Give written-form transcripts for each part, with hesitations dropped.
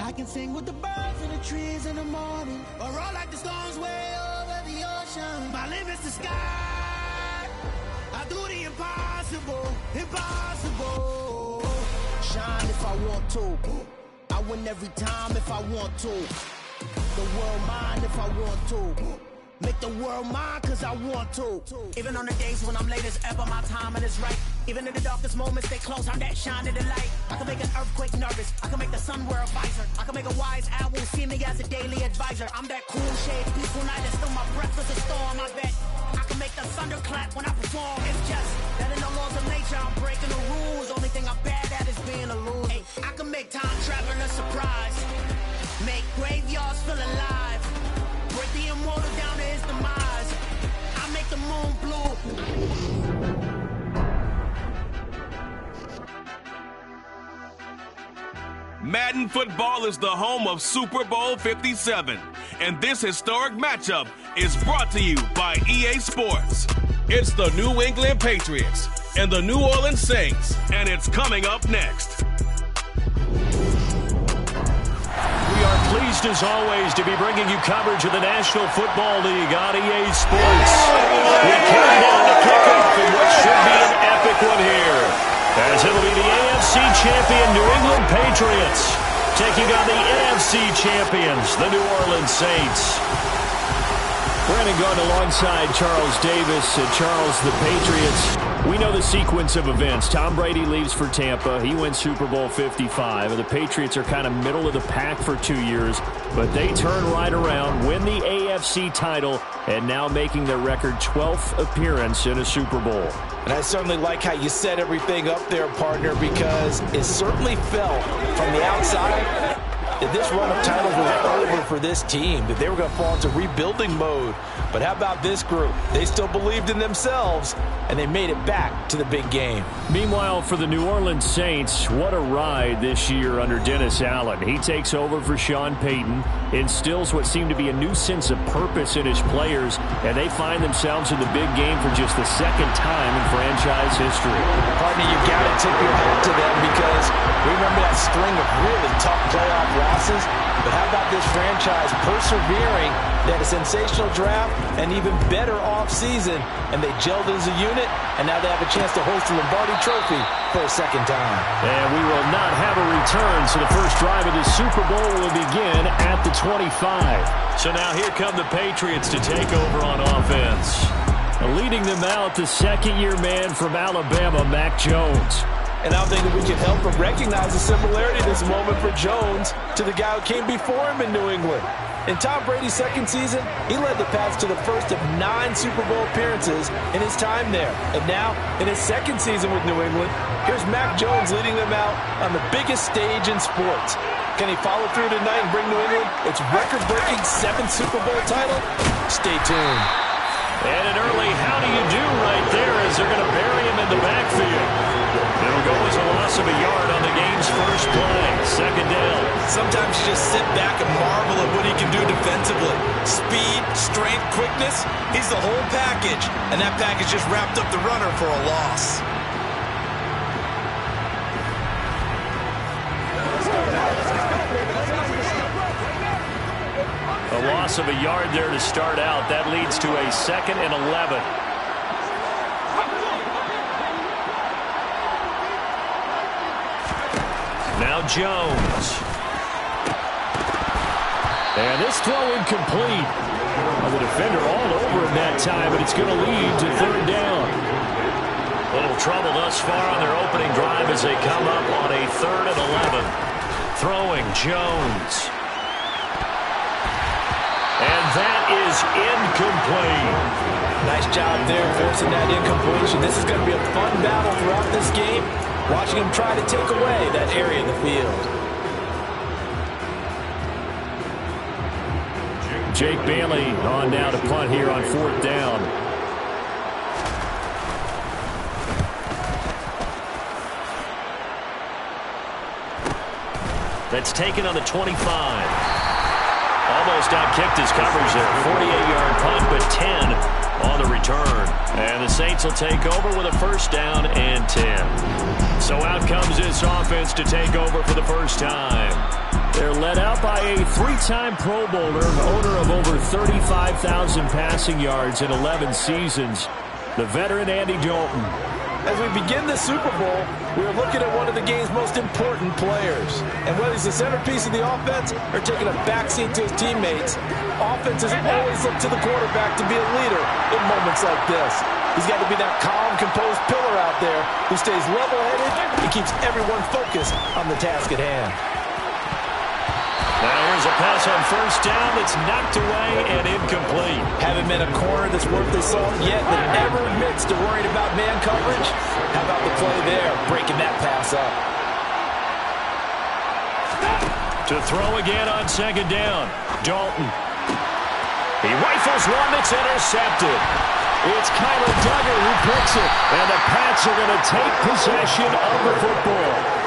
I can sing with the birds and the trees in the morning, or roll like the storms way over the ocean. My limit's the sky. I do the impossible, impossible. Shine if I want to. I win every time if I want to. The world mine if I want to. Make the world mine cause I want to. Even on the days when I'm late as ever, my timing is right. Even in the darkest moments, stay close, I'm that shine of the light. I can make an earthquake nervous, I can make the sun wear a visor. I can make a wise owl see me as a daily advisor. I'm that cool shade, peaceful night, and still my breath is a storm, I bet. I can make the thunder clap when I perform. It's just that in the laws of nature, I'm breaking the rules. Only thing I'm bad at is being a loser. Hey, I can make time traveling a surprise. Make graveyards feel alive. Break the immortal down to his demise. I make the moon blue. Madden Football is the home of Super Bowl 57, and this historic matchup is brought to you by EA Sports. It's the New England Patriots and the New Orleans Saints, and it's coming up next. We are pleased, as always, to be bringing you coverage of the National Football League on EA Sports. We count down to kickoff in what should be an epic one here, as it'll be the AFC champion New England Patriots taking on the NFC champions, the New Orleans Saints. Brandon Gordon alongside Charles Davis. Charles, the Patriots, we know the sequence of events. Tom Brady leaves for Tampa. He wins Super Bowl 55. And the Patriots are kind of middle of the pack for 2 years. But they turn right around, win the AFC title, and now making their record 12th appearance in a Super Bowl. And I certainly like how you set everything up there, partner, because it certainly felt from the outside that this run of titles was over for this team, that they were going to fall into rebuilding mode. But how about this group? They still believed in themselves, and they made it back to the big game. Meanwhile, for the New Orleans Saints, what a ride this year under Dennis Allen. He takes over for Sean Payton, instills what seemed to be a new sense of purpose in his players, and they find themselves in the big game for just the second time in franchise history. Partner, you got to tip your hat to them, because remember that string of really tough playoff losses? But how about this franchise persevering? They had a sensational draft, an even better offseason, and they gelled as a unit, and now they have a chance to host the Lombardi Trophy for a second time. And we will not have a return, so the first drive of the Super Bowl will begin at the 25. So now here come the Patriots to take over on offense. Leading them out, the second-year man from Alabama, Mac Jones. And I think that we can help but recognize the similarity in this moment for Jones to the guy who came before him in New England. In Tom Brady's second season, he led the Pats to the first of 9 Super Bowl appearances in his time there. And now, in his second season with New England, here's Mac Jones leading them out on the biggest stage in sports. Can he follow through tonight and bring New England its record-breaking 7th Super Bowl title? Stay tuned. And an early how do you do right there as they're going to bury him in the backfield. It'll go as a loss of a yard on the game's first play. Second down. Sometimes you just sit back and marvel at what he can do defensively. Speed, strength, quickness, he's the whole package. And that package just wrapped up the runner for a loss. A loss of a yard there to start out. That leads to a 2nd and 11. Now Jones. And this throw incomplete. Well, the defender all over him that time, but it's going to lead to 3rd down. Little trouble thus far on their opening drive as they come up on a 3rd and 11. Throwing Jones. And that is incomplete. Nice job there forcing that incompletion. This is going to be a fun battle throughout this game. Watching him try to take away that area of the field. Jake Bailey on down to punt here on 4th down. That's taken on the 25. Almost outkicked his coverage there. 48-yard punt, but 10 on the return. And the Saints will take over with a 1st down and 10. So out comes this offense to take over for the first time. They're led led out by a three-time Pro Bowler, owner of over 35,000 passing yards in 11 seasons, the veteran Andy Dalton. As we begin this Super Bowl, we're looking at one of the game's most important players. And whether he's the centerpiece of the offense or taking a backseat to his teammates, offenses always look to the quarterback to be a leader in moments like this. He's got to be that calm, composed pillar out there who stays level-headed and keeps everyone focused on the task at hand. Now here's a pass on first down that's knocked away and incomplete. Haven't met a corner that's worth his salt yet that never admits to worrying about man coverage. How about the play there, breaking that pass up? To throw again on second down, Dalton. He rifles one that's intercepted. It's Kyler Duggar who picks it, and the Pats are going to take possession of the football.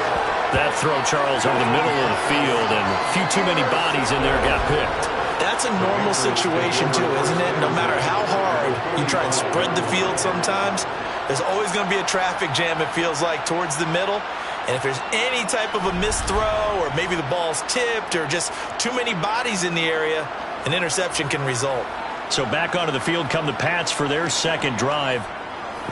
That throw, Charles, over the middle of the field, and a few too many bodies in there got picked. That's a normal situation, too, isn't it? No matter how hard you try and spread the field sometimes, there's always going to be a traffic jam, it feels like, towards the middle. And if there's any type of a missed throw, or maybe the ball's tipped, or just too many bodies in the area, an interception can result. So back onto the field come the Pats for their second drive.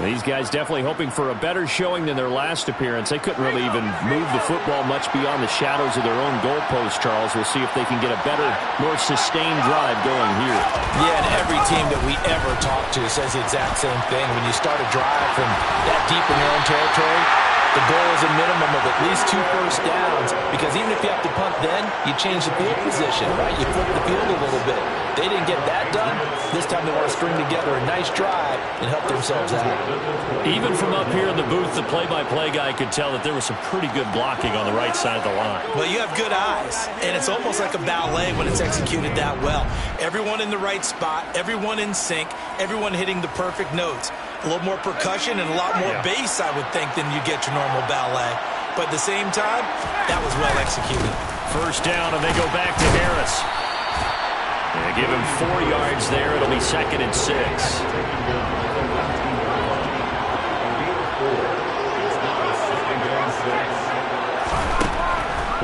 These guys definitely hoping for a better showing than their last appearance. They couldn't really even move the football much beyond the shadows of their own goalpost, Charles. We'll see if they can get a better, more sustained drive going here. Yeah, and every team that we ever talk to says the exact same thing. When you start a drive from that deep in your own territory, the goal is a minimum of at least 2 first downs, because even if you have to punt then, you change the field position, right? You flip the field a little bit. They didn't get that done. This time they want to string together a nice drive and help themselves out. Even from up here in the booth, the play-by-play guy could tell that there was some pretty good blocking on the right side of the line. Well, you have good eyes, and it's almost like a ballet when it's executed that well. Everyone in the right spot, everyone in sync, everyone hitting the perfect notes. A little more percussion and a lot more bass, I would think, than you get your normal ballet. But at the same time, that was well executed. First down, and they go back to Harris. They give him 4 yards there. It'll be 2nd and 6.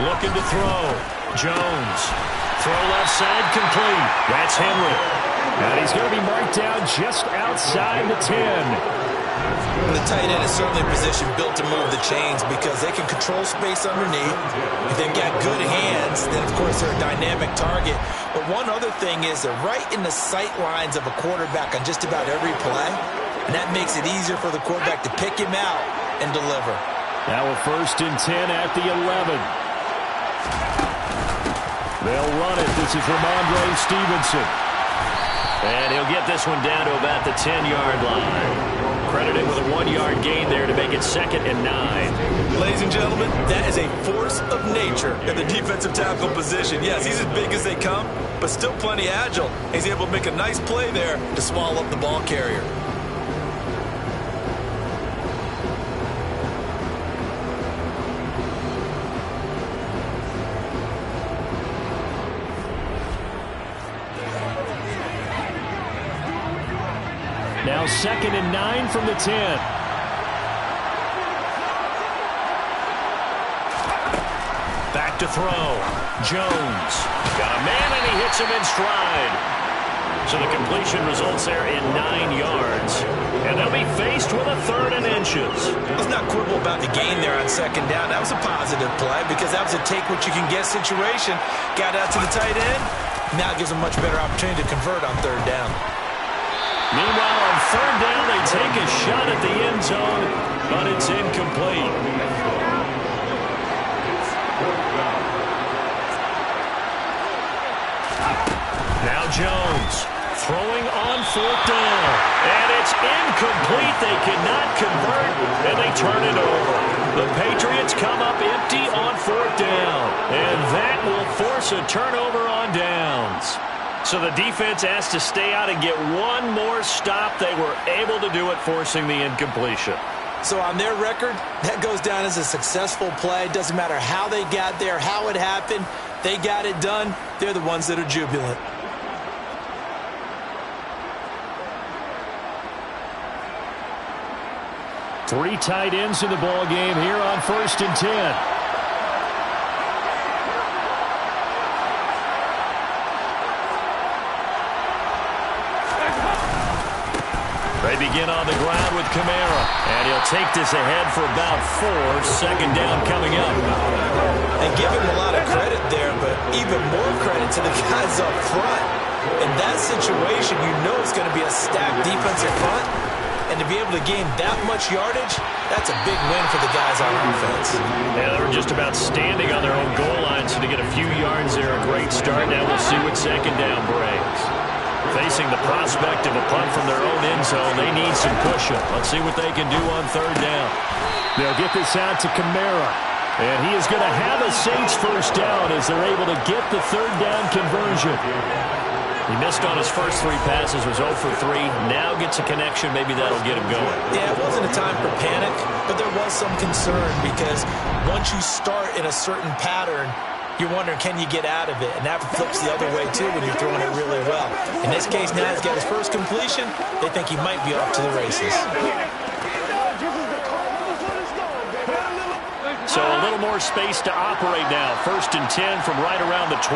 Looking to throw. Jones. Throw left side, complete. That's Henry. And he's going to be marked down just outside the 10. The tight end is certainly a position built to move the chains because they can control space underneath. If they've got good hands, then, of course, they're a dynamic target. But one other thing is they're right in the sight lines of a quarterback on just about every play, and that makes it easier for the quarterback to pick him out and deliver. Now a 1st and 10 at the 11. They'll run it. This is Ramondre Stevenson. And he'll get this one down to about the 10-yard line. Credited with a 1-yard gain there to make it 2nd and 9. Ladies and gentlemen, that is a force of nature in the defensive tackle position. Yes, he's as big as they come, but still plenty agile. He's able to make a nice play there to swallow up the ball carrier. Now 2nd and 9 from the 10. Back to throw. Jones. Got a man and he hits him in stride. So the completion results there in 9 yards. And they'll be faced with a 3rd and inches. Let's not quibble about the gain there on 2nd down. That was a positive play because that was a take-what-you-can-get situation. Got out to the tight end. Now it gives them a much better opportunity to convert on 3rd down. Meanwhile, on 3rd down, they take a shot at the end zone, but it's incomplete. Now Jones throwing on 4th down, and it's incomplete. They cannot convert, and they turn it over. The Patriots come up empty on 4th down, and that will force a turnover on downs. So the defense has to stay out and get one more stop. They were able to do it, forcing the incompletion. So on their record, that goes down as a successful play. Doesn't matter how they got there, how it happened. They got it done. They're the ones that are jubilant. Three tight ends in the ball game here on 1st and 10. They begin on the ground with Camara. And he'll take this ahead for about 4. Second down coming up. And give him a lot of credit there, but even more credit to the guys up front. In that situation, you know it's going to be a stacked defensive front. And to be able to gain that much yardage, that's a big win for the guys on offense. Yeah, they were just about standing on their own goal line, so to get a few yards there, a great start. Now we'll see what second down brings. Facing the prospect of a punt from their own end zone, they need some push-up. Let's see what they can do on third down. They'll get this out to Camara. And he is going to have a Saints first down as they're able to get the third down conversion. He missed on his first 3 passes, was 0 for 3. Now gets a connection. Maybe that'll get him going. Yeah, it wasn't a time for panic, but there was some concern because once you start in a certain pattern, you're wondering, can you get out of it? And that flips the other way, too, when you're throwing it really well. In this case, now he's got his first completion. They think he might be off to the races. So a little more space to operate now. 1st and 10 from right around the 12.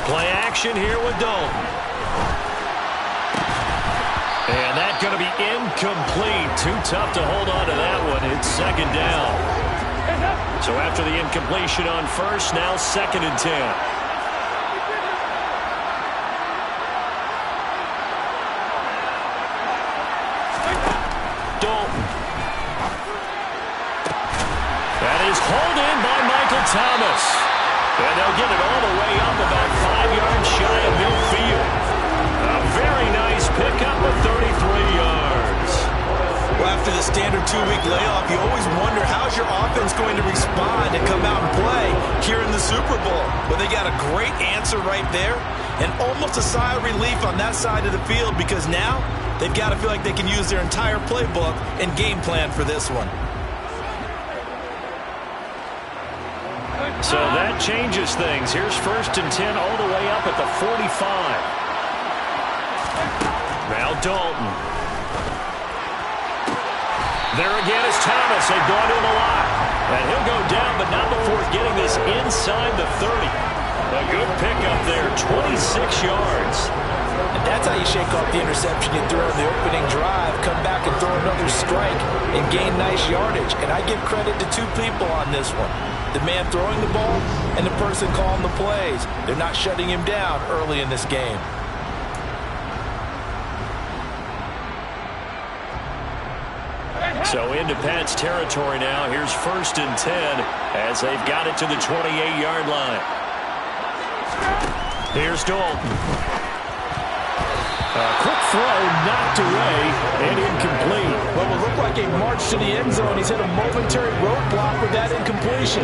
Play action here with Dalton. And that's going to be incomplete. Too tough to hold on to that one. It's second down. So after the incompletion on first, now 2nd and 10. Dalton. That is hauled in by Michael Thomas. And they'll get it all the way up about 5 yards shy of midfield. A very nice pickup of 33 yards. Well, after the standard 2-week layoff, you always wonder how's your offense going to respond and come out and play here in the Super Bowl. Well, they got a great answer right there and almost a sigh of relief on that side of the field because now they've got to feel like they can use their entire playbook and game plan for this one. So that changes things. Here's 1st and 10 all the way up at the 45. Now Dalton. There again is Thomas. They've gone to him a lot. And he'll go down, but not before getting this inside the 30. A good pickup there, 26 yards. And that's how you shake off the interception you threw in the opening drive, come back and throw another strike and gain nice yardage. And I give credit to 2 people on this one. The man throwing the ball and the person calling the plays. They're not shutting him down early in this game. So into Pat's territory now. Here's 1st and 10 as they've got it to the 28-yard line. Here's Dalton. Quick throw, knocked away, and incomplete. Well, it looked like a march to the end zone. He's hit a momentary roadblock with that incompletion.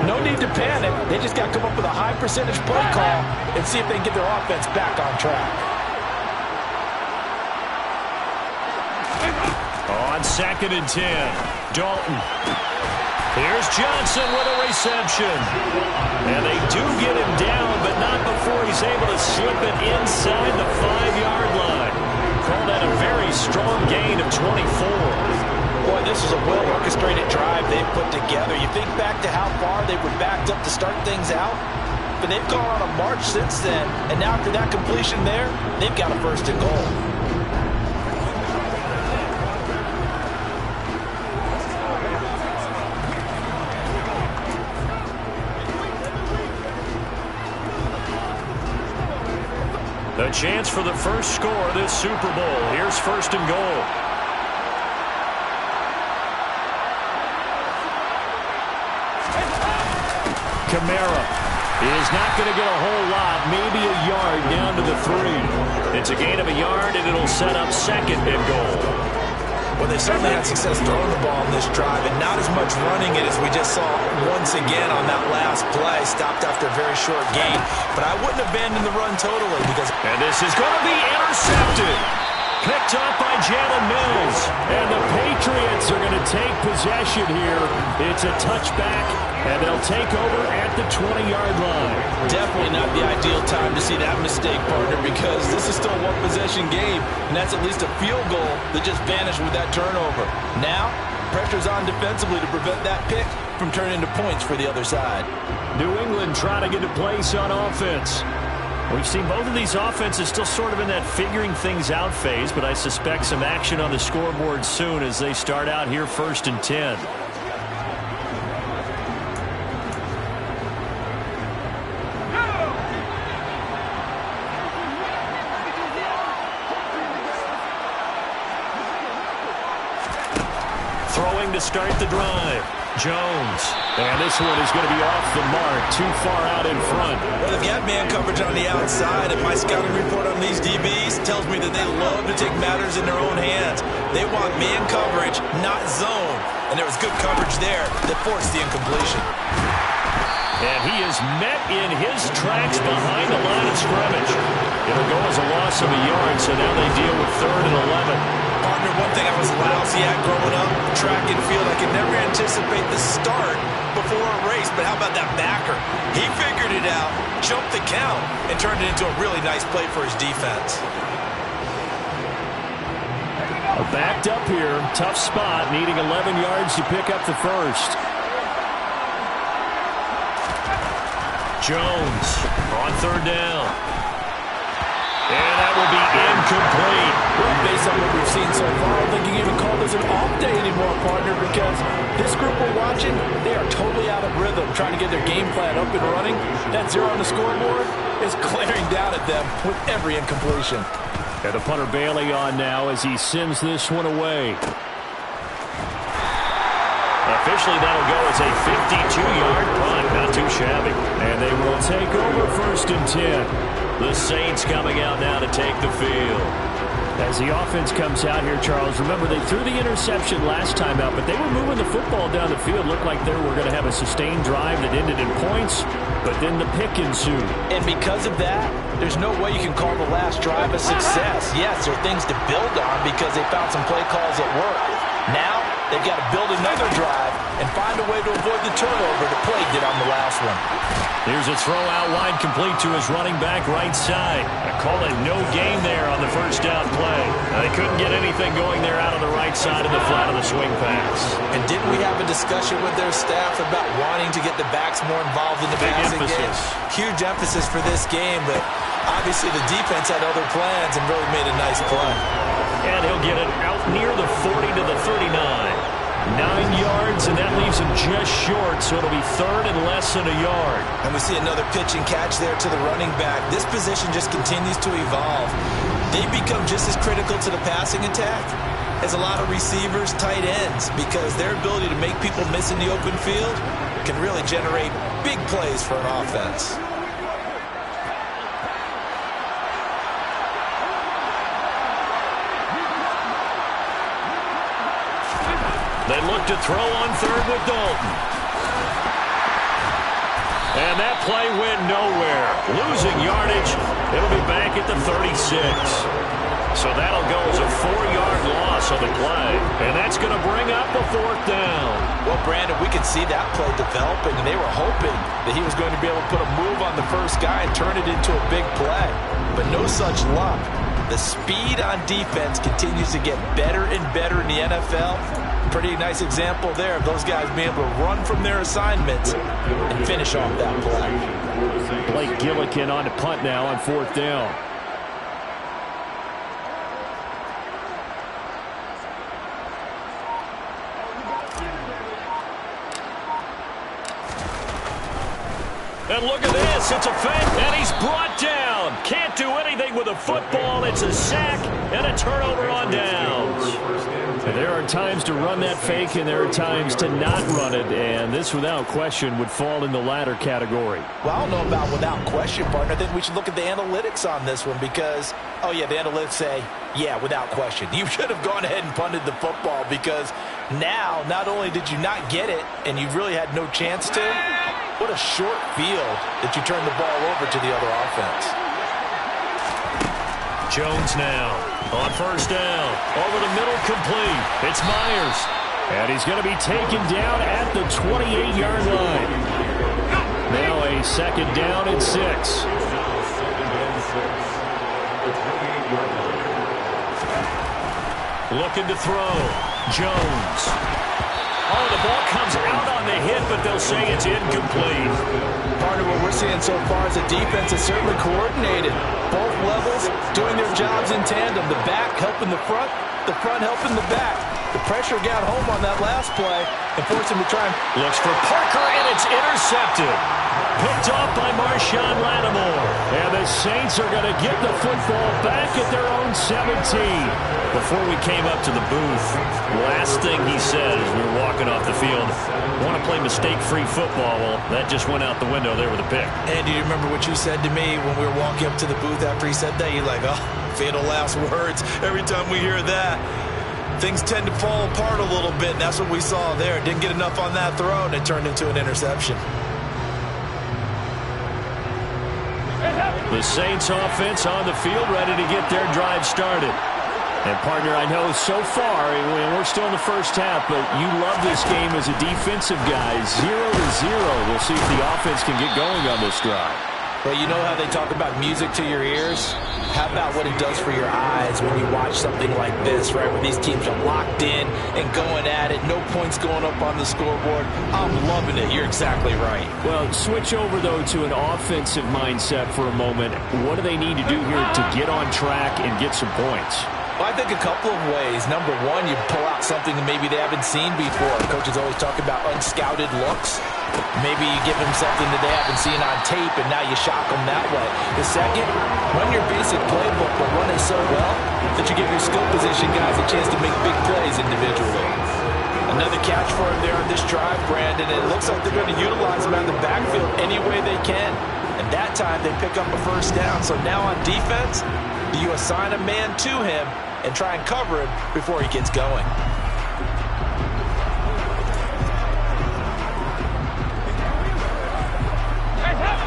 No need to panic. They just got to come up with a high percentage play call and see if they can get their offense back on track. On 2nd and 10, Dalton. Here's Johnson with a reception. And they do get him down, but not before he's able to slip it inside the 5-yard line. Call that a very strong gain of 24. Boy, this is a well-orchestrated drive they've put together. You think back to how far they were backed up to start things out, but they've gone on a march since then. And now after that completion there, they've got a 1st and goal. A chance for the first score of this Super Bowl. Here's 1st and goal. Camara is not going to get a whole lot, maybe a yard down to the 3. It's a gain of a yard, and it'll set up 2nd and goal. Well, they certainly had success throwing the ball in this drive, and not as much running it as we just saw once again on that last play. Stopped after a very short gain, but I wouldn't abandon the run totally because... And this is going to be intercepted. Picked up by Jalen Mills. And the Patriots are going to take possession here. It's a touchback, and they'll take over at the 20-yard line. Definitely not the ideal time to see that mistake, partner, because this is still a one-possession game, and that's at least a field goal that just vanished with that turnover. Now, pressure's on defensively to prevent that pick from turning into points for the other side. New England trying to get a place on offense. We've seen both of these offenses still sort of in that figuring things out phase, but I suspect some action on the scoreboard soon as they start out here 1st and 10. Throwing to start the drive. Jones. And this one is going to be off the mark, too far out in front. Well, they've got man coverage on the outside, and my scouting report on these DBs tells me that they love to take matters in their own hands. They want man coverage, not zone. And there was good coverage there that forced the incompletion. And he is met in his tracks behind the line of scrimmage. It'll go as a loss of a yard, so now they deal with 3rd and 11. Partner, one thing I was lousy at growing up, track and field, I could never anticipate the start before a race, but how about that backer? He figured it out, jumped the count, and turned it into a really nice play for his defense. Backed up here, tough spot, needing 11 yards to pick up the first. Jones on 3rd down. And that will be incomplete. Well, based on what we've seen so far, I don't think you can even call this an off day anymore, partner, because this group we're watching, they are totally out of rhythm, trying to get their game plan up and running. That 0 on the scoreboard is glaring down at them with every incompletion. And the punter Bailey on now as he sends this one away. Officially, that'll go as a 52-yard punt. Not too shabby. And they will take over 1st and 10. The Saints coming out now to take the field. As the offense comes out here, Charles, remember they threw the interception last time out, but they were moving the football down the field. Looked like they were going to have a sustained drive that ended in points, but then the pick ensued. And because of that, there's no way you can call the last drive a success. Yes, there are things to build on because they found some play calls that work. Now, they've got to build another drive and find a way to avoid the turnover that plagued it on the last one. Here's a throw out wide complete to his running back right side. I call it no gain there on the 1st down play. They couldn't get anything going there out of the right side of the flat of the swing pass. And didn't we have a discussion with their staff about wanting to get the backs more involved in the passing game? Huge emphasis for this game, but obviously the defense had other plans and really made a nice play. And he'll get it out near the 40 to the 39. 9 yards, and that leaves him just short, so it'll be 3rd and less than a yard. And we see another pitch and catch there to the running back. This position just continues to evolve. They become just as critical to the passing attack as a lot of receivers, tight ends, because their ability to make people miss in the open field can really generate big plays for an offense. They look to throw on 3rd with Dalton. And that play went nowhere. Losing yardage. It'll be back at the 36. So that'll go as a 4-yard loss on the play. And that's going to bring up a 4th down. Well, Brandon, we could see that play developing, and they were hoping that he was going to be able to put a move on the first guy and turn it into a big play. But no such luck. The speed on defense continues to get better and better in the NFL. Pretty nice example there of those guys being able to run from their assignments and finish off that play. Blake Gillikin on to punt now on 4th down. And look at this. It's a fake, and he's brought down. Can't do anything with a football. It's a sack and a turnover on downs. And there are times to run that fake, and there are times to not run it. And this, without question, would fall in the latter category. Well, I don't know about without question, partner. I think we should look at the analytics on this one because, oh, yeah, the analytics say, yeah, without question. You should have gone ahead and punted the football because now, not only did you not get it, and you really had no chance to, what a short field that you turned the ball over to the other offense. Jones now on 1st down. Over the middle, complete. It's Myers. And he's going to be taken down at the 28-yard line. Now a 2nd down and 6. Looking to throw. Jones. Oh, the ball comes out on the hit, but they'll say it's incomplete. Part of what we're seeing so far is the defense is certainly coordinated. Both levels doing their jobs in tandem. The back helping the front helping the back. The pressure got home on that last play and forced him to try and... Looks for Parker, and it's intercepted. Picked off by Marshawn Lattimore. And the Saints are going to get the football back at their own 17. Before we came up to the booth, last thing he said as we were walking off the field, want to play mistake-free football. Well, that just went out the window there with a pick. And do you remember what you said to me when we were walking up to the booth after he said that? You're like, oh, fatal last words. Every time we hear that, things tend to fall apart a little bit, and that's what we saw there. Didn't get enough on that throw, and it turned into an interception. The Saints offense on the field, ready to get their drive started. And, partner, I know so far, we're still in the first half, but you love this game as a defensive guy. 0-0. We'll see if the offense can get going on this drive. Well, you know how they talk about music to your ears? How about what it does for your eyes when you watch something like this, right, where these teams are locked in and going at it, no points going up on the scoreboard? I'm loving it. You're exactly right. Well, switch over, though, to an offensive mindset for a moment. What do they need to do here to get on track and get some points? Well, I think a couple of ways. Number one, you pull out something that maybe they haven't seen before. Coaches always talk about unscouted looks. Maybe you give them something that they haven't seen on tape, and now you shock them that way. The second, run your basic playbook, but run it so well that you give your skill position guys a chance to make big plays individually. Another catch for him there on this drive, Brandon, and it looks like they're going to utilize him out of the backfield any way they can. And that time they pick up a first down. So now on defense, you assign a man to him and try and cover him before he gets going.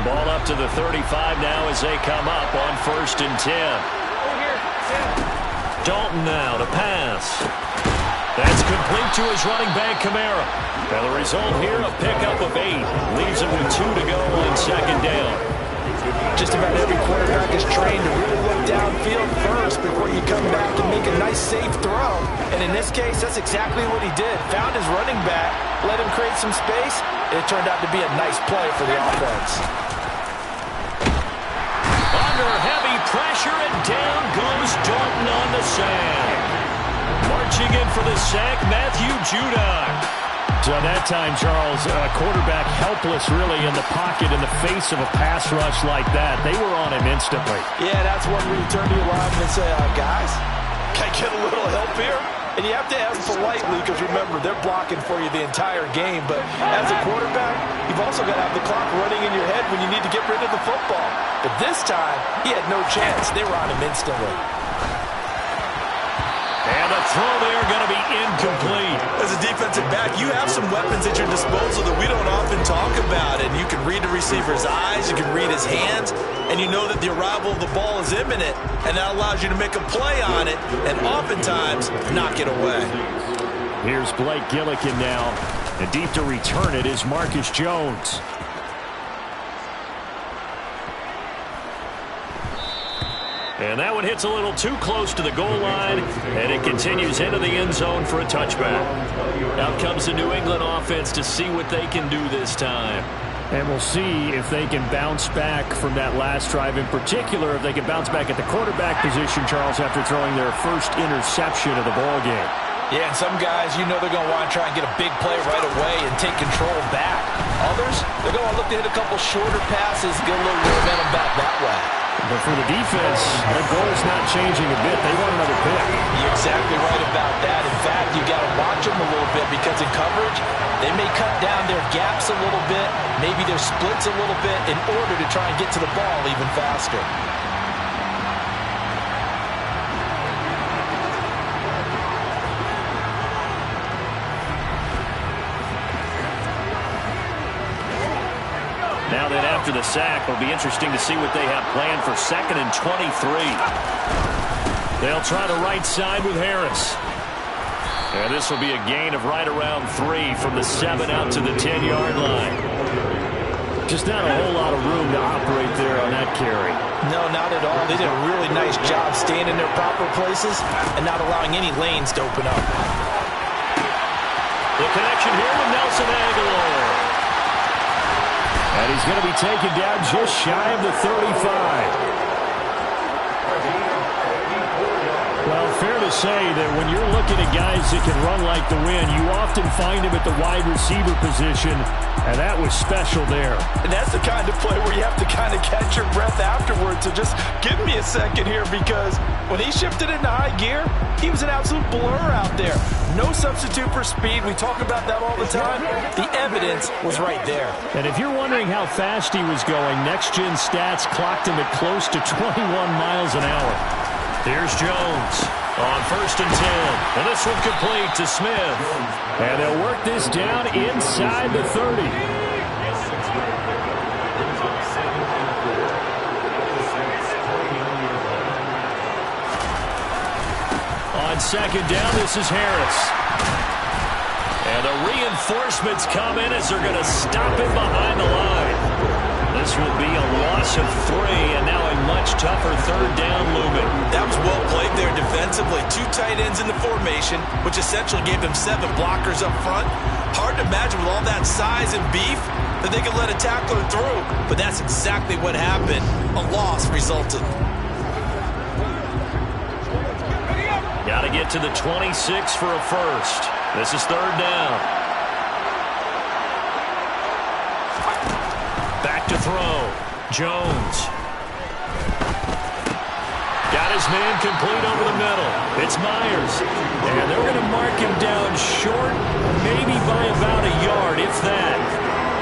Ball up to the 35 now as they come up on 1st and 10. Dalton now to pass. That's complete to his running back, Kamara. And the result here, a pickup of 8. Leaves him with 2 to go on 2nd down. Just about every quarterback is trained to really look downfield first before you come back and make a nice, safe throw. And in this case, that's exactly what he did. Found his running back, let him create some space, and it turned out to be a nice play for the offense. Under heavy pressure, and down goes Dalton on the sack. Marching in for the sack, Matthew Judon. So that time, Charles, quarterback helpless really in the pocket in the face of a pass rush like that. They were on him instantly. Yeah, that's when we turn to your lineman and say, guys, can I get a little help here? And you have to ask politely because, remember, they're blocking for you the entire game. But as a quarterback, you've also got to have the clock running in your head when you need to get rid of the football. But this time, he had no chance. They were on him instantly. And the throw there going to be incomplete. As a defensive back, you have some weapons at your disposal that we don't often talk about. And you can read the receiver's eyes, you can read his hands, and you know that the arrival of the ball is imminent. And that allows you to make a play on it and oftentimes knock it away. Here's Blake Gillikin now. And deep to return it is Marcus Jones. And that one hits a little too close to the goal line, and it continues into the end zone for a touchback. Out comes the New England offense to see what they can do this time. And we'll see if they can bounce back from that last drive. In particular, if they can bounce back at the quarterback position, Charles, after throwing their first interception of the ball game. Yeah, and some guys, you know they're going to want to try and get a big play right away and take control back. Others, they're going to look to hit a couple shorter passes, get a little momentum back that way. But for the defense, their goal is not changing a bit. They want another pick. You're exactly right about that. In fact, you got to watch them a little bit because in coverage, they may cut down their gaps a little bit, maybe their splits a little bit in order to try and get to the ball even faster. Now then, after the sack, it'll be interesting to see what they have planned for 2nd and 23. They'll try the right side with Harris. And this will be a gain of right around 3 from the 7 out to the 10-yard line. Just not a whole lot of room to operate there on that carry. No, not at all. They did a really nice job staying in their proper places and not allowing any lanes to open up. The connection here with Nelson Aguilar. And he's going to be taken down just shy of the 35. Well, fair to say that when you're looking at guys that can run like the wind, you often find him at the wide receiver position, and that was special there. And that's the kind of play where you have to kind of catch your breath afterwards. So just give me a second here, because when he shifted into high gear, he was an absolute blur out there. No substitute for speed. We talk about that all the time. The evidence was right there. And if you're wondering how fast he was going, next-gen stats clocked him at close to 21 miles an hour. Here's Jones on 1st and 10. And this one complete to Smith. And they'll work this down inside the 30. On 2nd down, this is Harris. And the reinforcements come in as they're going to stop him behind the line. This will be a loss of 3, and now a much tougher 3rd down looming. That was well played there defensively. 2 tight ends in the formation, which essentially gave them 7 blockers up front. Hard to imagine with all that size and beef that they could let a tackler through, but that's exactly what happened. A loss resulted. Got to get to the 26 for a first. This is 3rd down. Back to throw. Jones. Got his man complete over the middle. It's Myers. And they're going to mark him down short, maybe by about a yard, if that.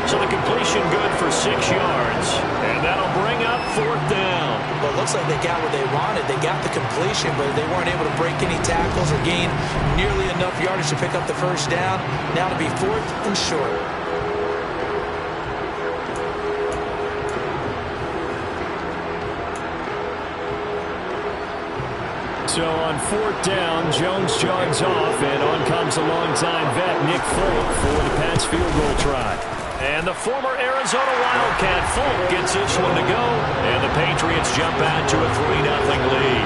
So the completion good for 6 yards. And that'll bring up 4th down. Well, it looks like they got what they wanted. They got the completion, but they weren't able to break any tackles or gain nearly enough yardage to pick up the 1st down. Now to be 4th and short. So on 4th down, Jones jogs off, and on comes a longtime vet, Nick Folk, for the Pats field goal try. And the former Arizona Wildcat, Folk, gets this one to go, and the Patriots jump out to a 3-0 lead.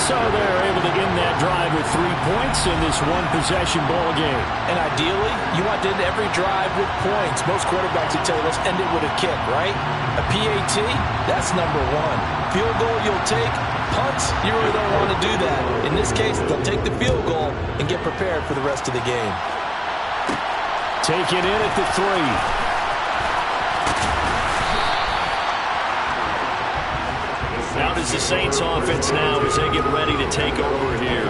So they're able to end that drive with 3 points in this one-possession ball game. And ideally, you want to end every drive with points. Most quarterbacks would tell you, let's end it with a kick, right? A PAT, that's number 1. Field goal you'll take. Punts, you really don't want to do that. In this case, they'll take the field goal and get prepared for the rest of the game. Take it in at the 3. How does the Saints offense now as they get ready to take over here?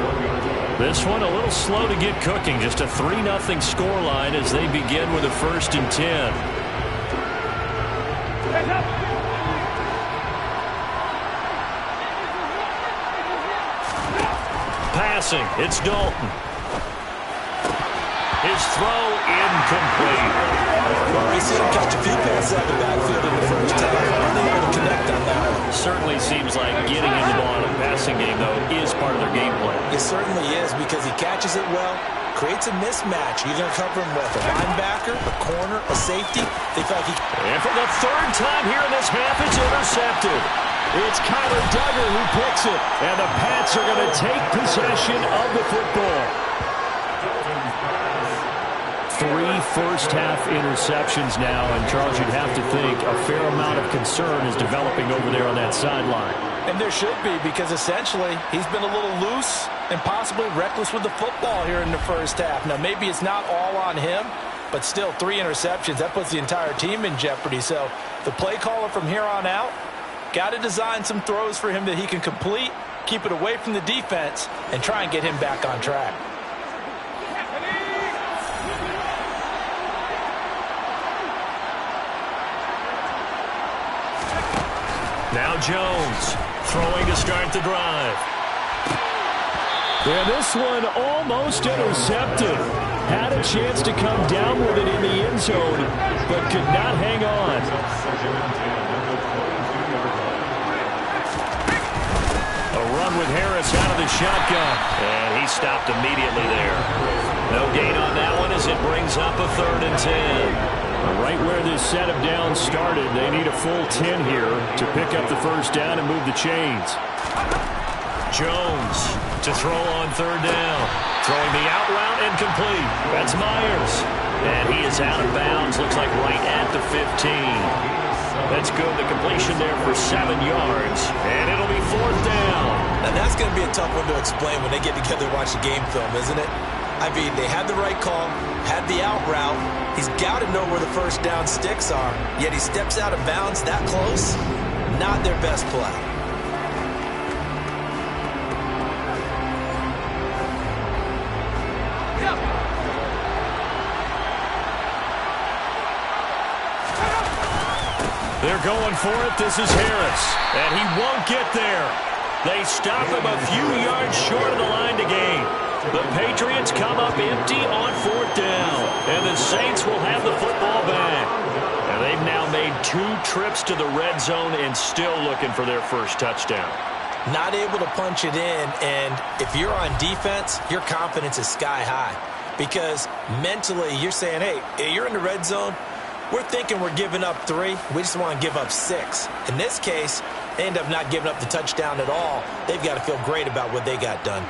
This one a little slow to get cooking. Just a 3-0 scoreline as they begin with a 1st and 10. Passing, it's Dalton. His throw incomplete. Well, we see him catch a few passes out of the backfield in the 1st half. Are they able to connect on that one? Certainly seems like getting in the ball in a passing game, though, is part of their game plan. It certainly is, because he catches it well, creates a mismatch. You're going to cover him with a linebacker, a corner, a safety. They feel like he... And for the 3rd time here in this half, it's intercepted. It's Kyler Duggar who picks it, and the Pats are going to take possession of the football. 3 first-half interceptions now, and Charles, you'd have to think a fair amount of concern is developing over there on that sideline. And there should be, because essentially he's been a little loose and possibly reckless with the football here in the 1st half. Now, maybe it's not all on him, but still 3 interceptions. That puts the entire team in jeopardy. So the play caller from here on out got to design some throws for him that he can complete, keep it away from the defense, and try and get him back on track. Now Jones throwing to start the drive. And this one almost intercepted. Had a chance to come down with it in the end zone, but could not hang on. A run with Harris out of the shotgun. And he stopped immediately there. No gain on that one as it brings up a 3rd and 10. Right where this set of downs started, they need a full 10 here to pick up the 1st down and move the chains. Jones to throw on third down. Throwing the out route and complete. That's Myers. And he is out of bounds. Looks like right at the 15. That's good. The completion there for 7 yards. And it'll be fourth down. Now that's going to be a tough one to explain when they get together and watch the game film, isn't it? I mean, they had the right call, had the out route. He's got to know where the first down sticks are. Yet he steps out of bounds that close. Not their best play. They're going for it. This is Harris. And he won't get there. They stop him a few yards short of the line to gain. The Patriots come up empty on fourth down. And the Saints will have the football back. And they've now made 2 trips to the red zone and still looking for their first touchdown. Not able to punch it in, and if you're on defense, your confidence is sky high. Because mentally, you're saying, hey, you're in the red zone. We're thinking we're giving up 3. We just want to give up 6. In this case, they end up not giving up the touchdown at all. They've got to feel great about what they got done.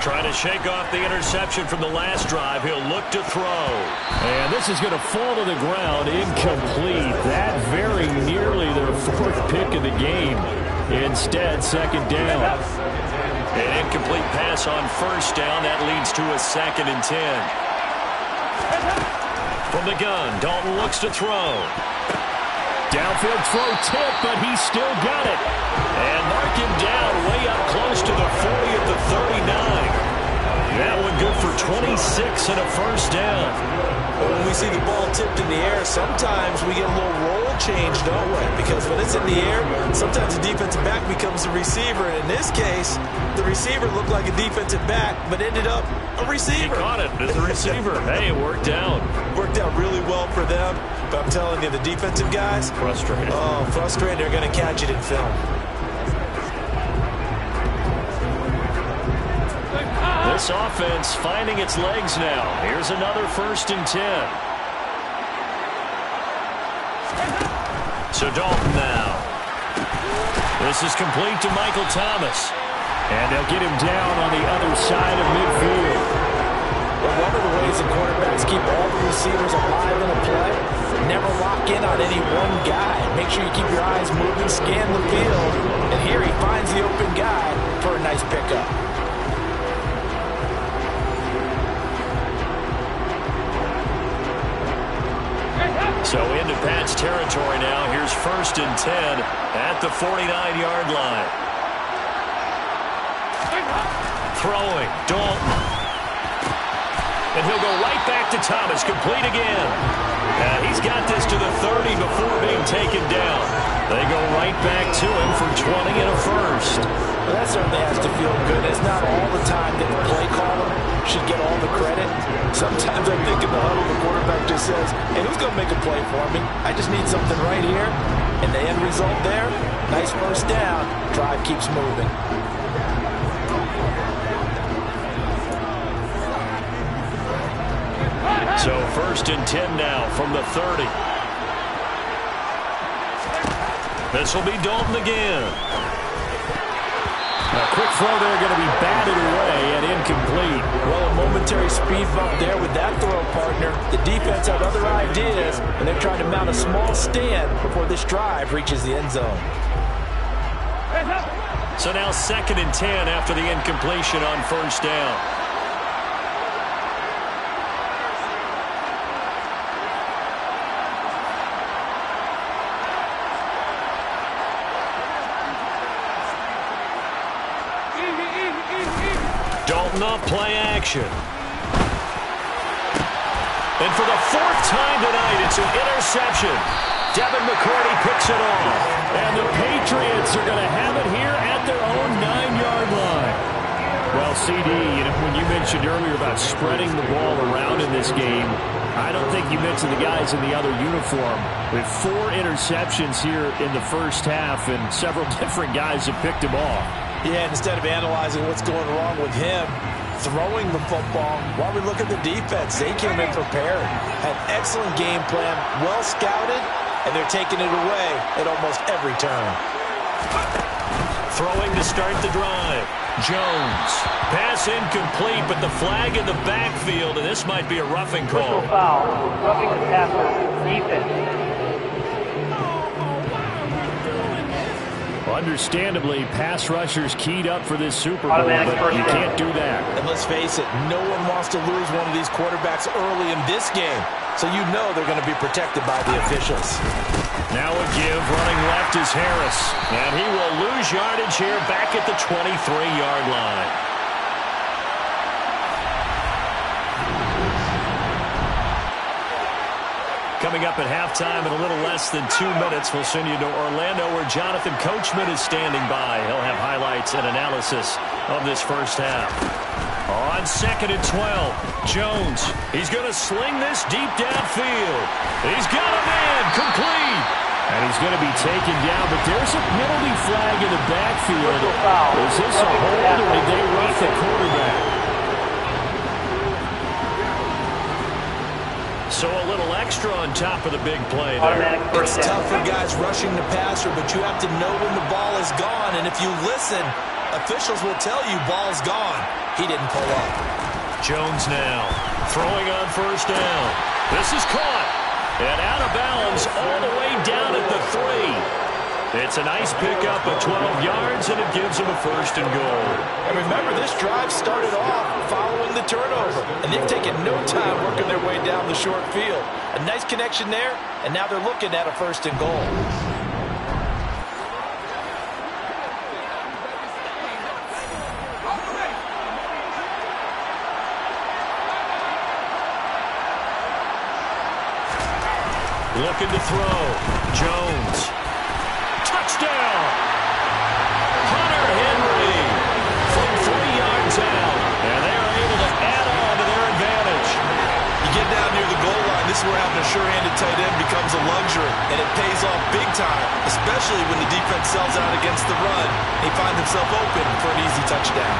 Trying to shake off the interception from the last drive. He'll look to throw. And this is going to fall to the ground incomplete. That very nearly their 4th pick of the game. Instead, second down. An incomplete pass on first down. That leads to a 2nd and 10. From the gun, Dalton looks to throw. Downfield throw tip, but he still got it. And mark him down way up close to the 40 at the 39. That one good for 26 and a first down. When we see the ball tipped in the air, sometimes we get a little roll change, don't we? Because when it's in the air, sometimes the defensive back becomes the receiver. And in this case, the receiver looked like a defensive back, but ended up a receiver. He caught it as a receiver. Hey, it worked out. Worked out really well for them. But I'm telling you, the defensive guys, frustrated. Oh, frustrated. They're going to catch it in film. This offense finding its legs now. Here's another 1st and 10. So Dalton now. This is complete to Michael Thomas. And they'll get him down on the other side of midfield. Well, one of the ways the quarterbacks keep all the receivers alive in a play, never lock in on any one guy. Make sure you keep your eyes moving, scan the field. And here he finds the open guy for a nice pickup. So into Pat's territory now. Here's 1st and 10 at the 49-yard line. Throwing, Dalton. And he'll go right back to Thomas, complete again. He's got this to the 30 before being taken down. They go right back to him for 20 and a first. Well, that certainly has to feel good. It's not all the time that the play caller should get all the credit. Sometimes I think in the huddle, the quarterback just says, hey, who's going to make a play for me? I just need something right here. And the end result there, nice first down. Drive keeps moving. So 1st and 10 now from the 30. This will be Dalton again. A quick throw there going to be batted away and incomplete. Well, a momentary speed bump there with that throw, partner. The defense had other ideas, and they're trying to mount a small stand before this drive reaches the end zone. So now 2nd and 10 after the incompletion on first down. Dalton off play action. And for the 4th time tonight, it's an interception. Devin McCourty picks it off. And the Patriots are going to have it here at their own 9-yard line. Well, CD, when you mentioned earlier about spreading the ball around in this game, I don't think you mentioned the guys in the other uniform. With 4 interceptions here in the first half, and several different guys have picked him off. Yeah, instead of analyzing what's going wrong with him, throwing the football. While we look at the defense, they came in prepared, had excellent game plan, well scouted, and they're taking it away at almost every turn. Throwing to start the drive. Jones. Pass incomplete, but the flag in the backfield, and this might be a roughing call. Personal foul, roughing the passer, defense. Understandably, pass rushers keyed up for this Super Bowl, but you can't do that. And let's face it, no one wants to lose one of these quarterbacks early in this game, so you know they're going to be protected by the officials. Now a give, running left is Harris, and he will lose yardage here back at the 23-yard line. Coming up at halftime in a little less than 2 minutes, we'll send you to Orlando where Jonathan Coachman is standing by. He'll have highlights and analysis of this first half. On 2nd and 12, Jones. He's going to sling this deep downfield. He's got a man complete. And he's going to be taken down, but there's a penalty flag in the backfield. Is this a hold or did they rough the quarterback? So a little extra on top of the big play there. It's tough for guys rushing the passer, but you have to know when the ball is gone. And if you listen, officials will tell you ball's gone. He didn't pull up. Jones now throwing on first down. This is caught. And out of bounds all the way down at the 3. It's a nice pickup of 12 yards, and it gives them a first and goal. And remember, this drive started off following the turnover, and they've taken no time working their way down the short field. A nice connection there, and now they're looking at a first and goal. Looking to throw. Jones. Touchdown! Hunter Henry from 3 yards out. And they are able to add on to their advantage. You get down near the goal line, this is where having a sure-handed tight end becomes a luxury. And it pays off big time, especially when the defense sells out against the run. He finds himself open for an easy touchdown.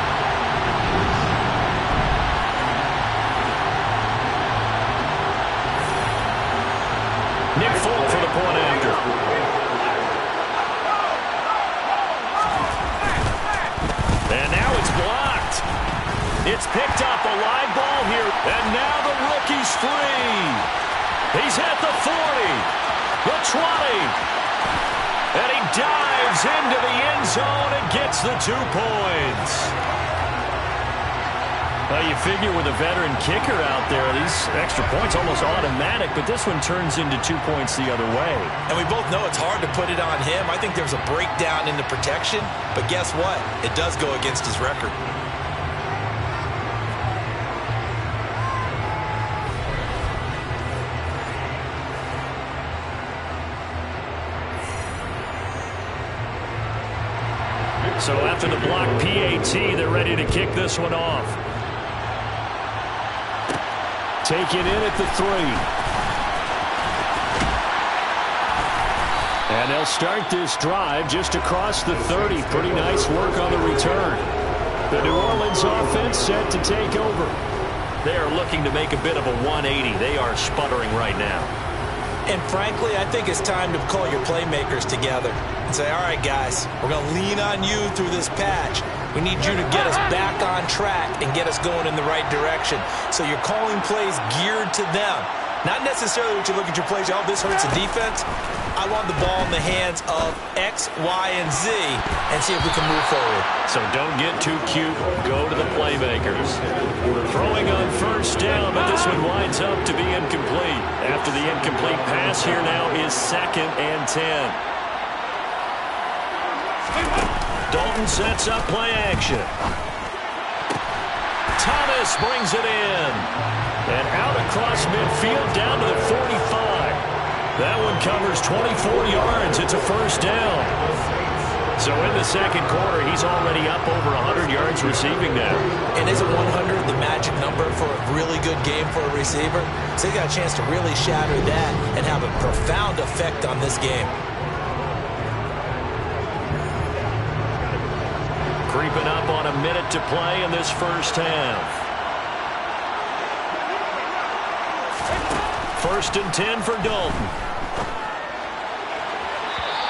Nick Folk for the point after. And now it's blocked. It's picked up, a live ball here. And now the rookie's free. He's at the 40, the 20. And he dives into the end zone and gets the 2 points. Well, you figure with a veteran kicker out there, these extra points almost automatic, but this one turns into 2 points the other way. And we both know it's hard to put it on him. I think there's a breakdown in the protection, but guess what? It does go against his record. So after the block PAT, they're ready to kick this one off. Taken in at the 3. And they'll start this drive just across the 30. Pretty nice work on the return. The New Orleans offense set to take over. They are looking to make a bit of a 180. They are sputtering right now. And frankly, I think it's time to call your playmakers together and say, all right, guys, we're going to lean on you through this patch. We need you to get us back on track and get us going in the right direction. So you're calling plays geared to them. Not necessarily when you look at your plays, oh, this hurts the defense. I want the ball in the hands of X, Y, and Z and see if we can move forward. So don't get too cute. Go to the playmakers. Throwing on first down, but this one winds up to be incomplete. After the incomplete pass, here now is 2nd and 10. Dalton sets up play action. Thomas brings it in. And out across midfield down to the 45. That one covers 24 yards. It's a first down. So in the second quarter, he's already up over 100 yards receiving now. And isn't 100 the magic number for a really good game for a receiver? So he got a chance to really shatter that and have a profound effect on this game. Creeping up on 1 minute to play in this first half. 1st and 10 for Dalton.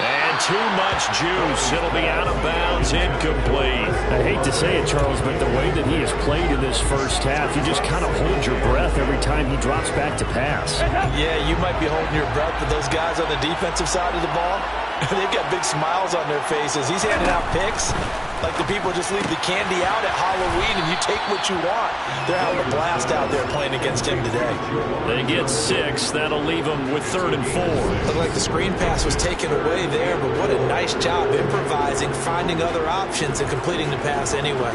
And too much juice. It'll be out of bounds, incomplete. I hate to say it, Charles, but the way that he has played in this first half, you just kind of hold your breath every time he drops back to pass. Yeah, you might be holding your breath, but those guys on the defensive side of the ball, they've got big smiles on their faces. He's handing out picks like the people just leave the candy out at Halloween and you take what you want. They're having a blast out there playing against him today. They get 6. That'll leave them with 3rd and 4. Looked like the screen pass was taken away there, but what a nice job improvising, finding other options, and completing the pass anyway.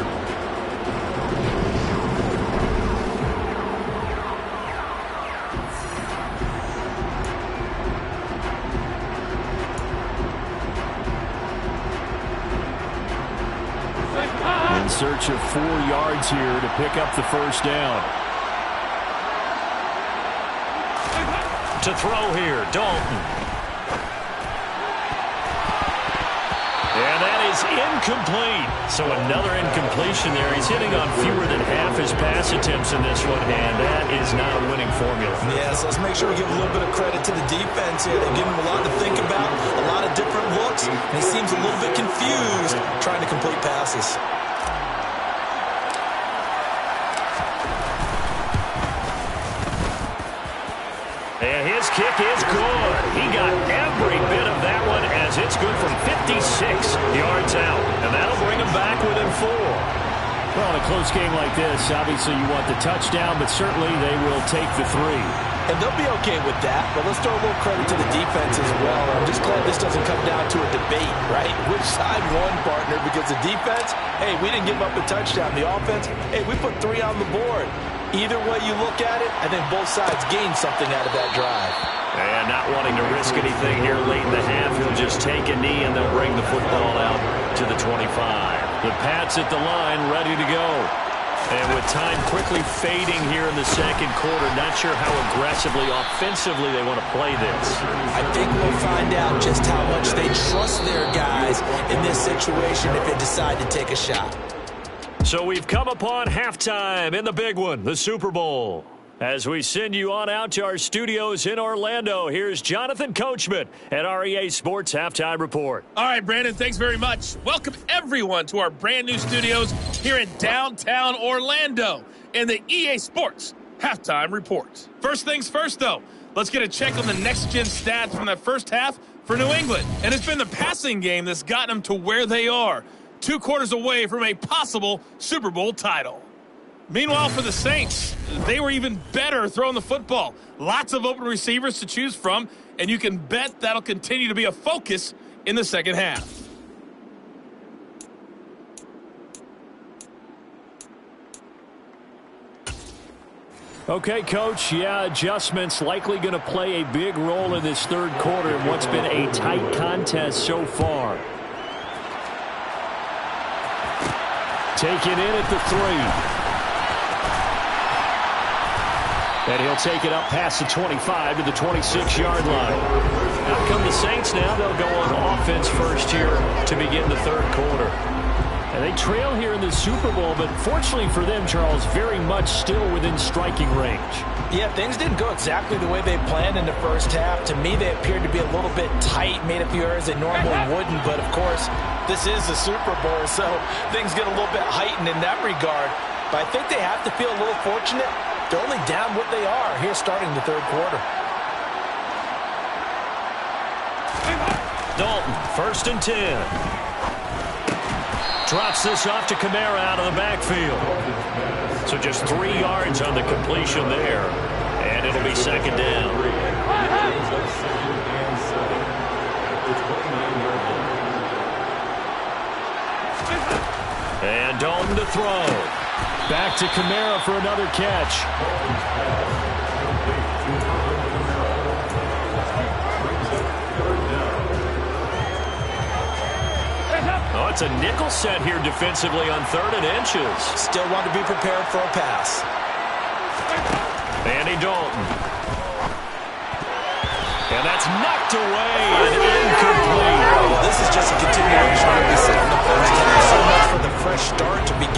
In search of 4 yards here to pick up the first down. To throw here, Dalton. And that is incomplete. So another incompletion there. He's hitting on fewer than half his pass attempts in this one, and that is not a winning formula. Yes, let's make sure we give a little bit of credit to the defense here. They've given him a lot to think about, a lot of different looks, and he seems a little bit confused trying to complete passes. And his kick is good. He got every bit of that one as it's good from 56 yards out. And that'll bring him back within 4. Well, in a close game like this, obviously you want the touchdown, but certainly they will take the 3. And they'll be okay with that, but let's throw a little credit to the defense as well. I'm just glad this doesn't come down to a debate, right? Which side won, partner? Because the defense, hey, we didn't give up a touchdown. The offense, hey, we put 3 on the board. Either way you look at it, I think both sides gained something out of that drive. And not wanting to risk anything here late in the half, he'll just take a knee and they'll bring the football out to the 25. The Pats at the line, ready to go. And with time quickly fading here in the second quarter, not sure how aggressively, offensively they want to play this. I think we'll find out just how much they trust their guys in this situation if they decide to take a shot. So we've come upon halftime in the big one, the Super Bowl. As we send you on out to our studios in Orlando, here's Jonathan Coachman at our EA Sports Halftime Report. All right, Brandon, thanks very much. Welcome, everyone, to our brand new studios here in downtown Orlando in the EA Sports Halftime Report. First things first, though, let's get a check on the next-gen stats from that first half for New England. And it's been the passing game that's gotten them to where they are, 2 quarters away from a possible Super Bowl title. Meanwhile, for the Saints, they were even better throwing the football. Lots of open receivers to choose from, and you can bet that'll continue to be a focus in the second half. Okay, Coach, yeah, adjustments likely going to play a big role in this third quarter in what's been a tight contest so far. Taken in at the 3. And he'll take it up past the 25 to the 26-yard line. Out come the Saints now. They'll go on offense first here to begin the third quarter. And they trail here in the Super Bowl, but fortunately for them, Charles, very much still within striking range. Yeah, things didn't go exactly the way they planned in the first half. To me, they appeared to be a little bit tight, made a few errors they normally wouldn't. But, of course, this is the Super Bowl, so things get a little bit heightened in that regard. But I think they have to feel a little fortunate. They're only down what they are here starting the third quarter. Dalton, 1st and 10. Drops this off to Kamara out of the backfield. So just 3 yards on the completion there. And it'll be second down. And Dalton to throw. Back to Kamara for another catch. Oh, it's a nickel set here defensively on 3rd and inches. Still want to be prepared for a pass. Andy Dalton. And that's knocked away and incomplete. This is just a continuation of what we said in the first half. So much for the fresh start to begin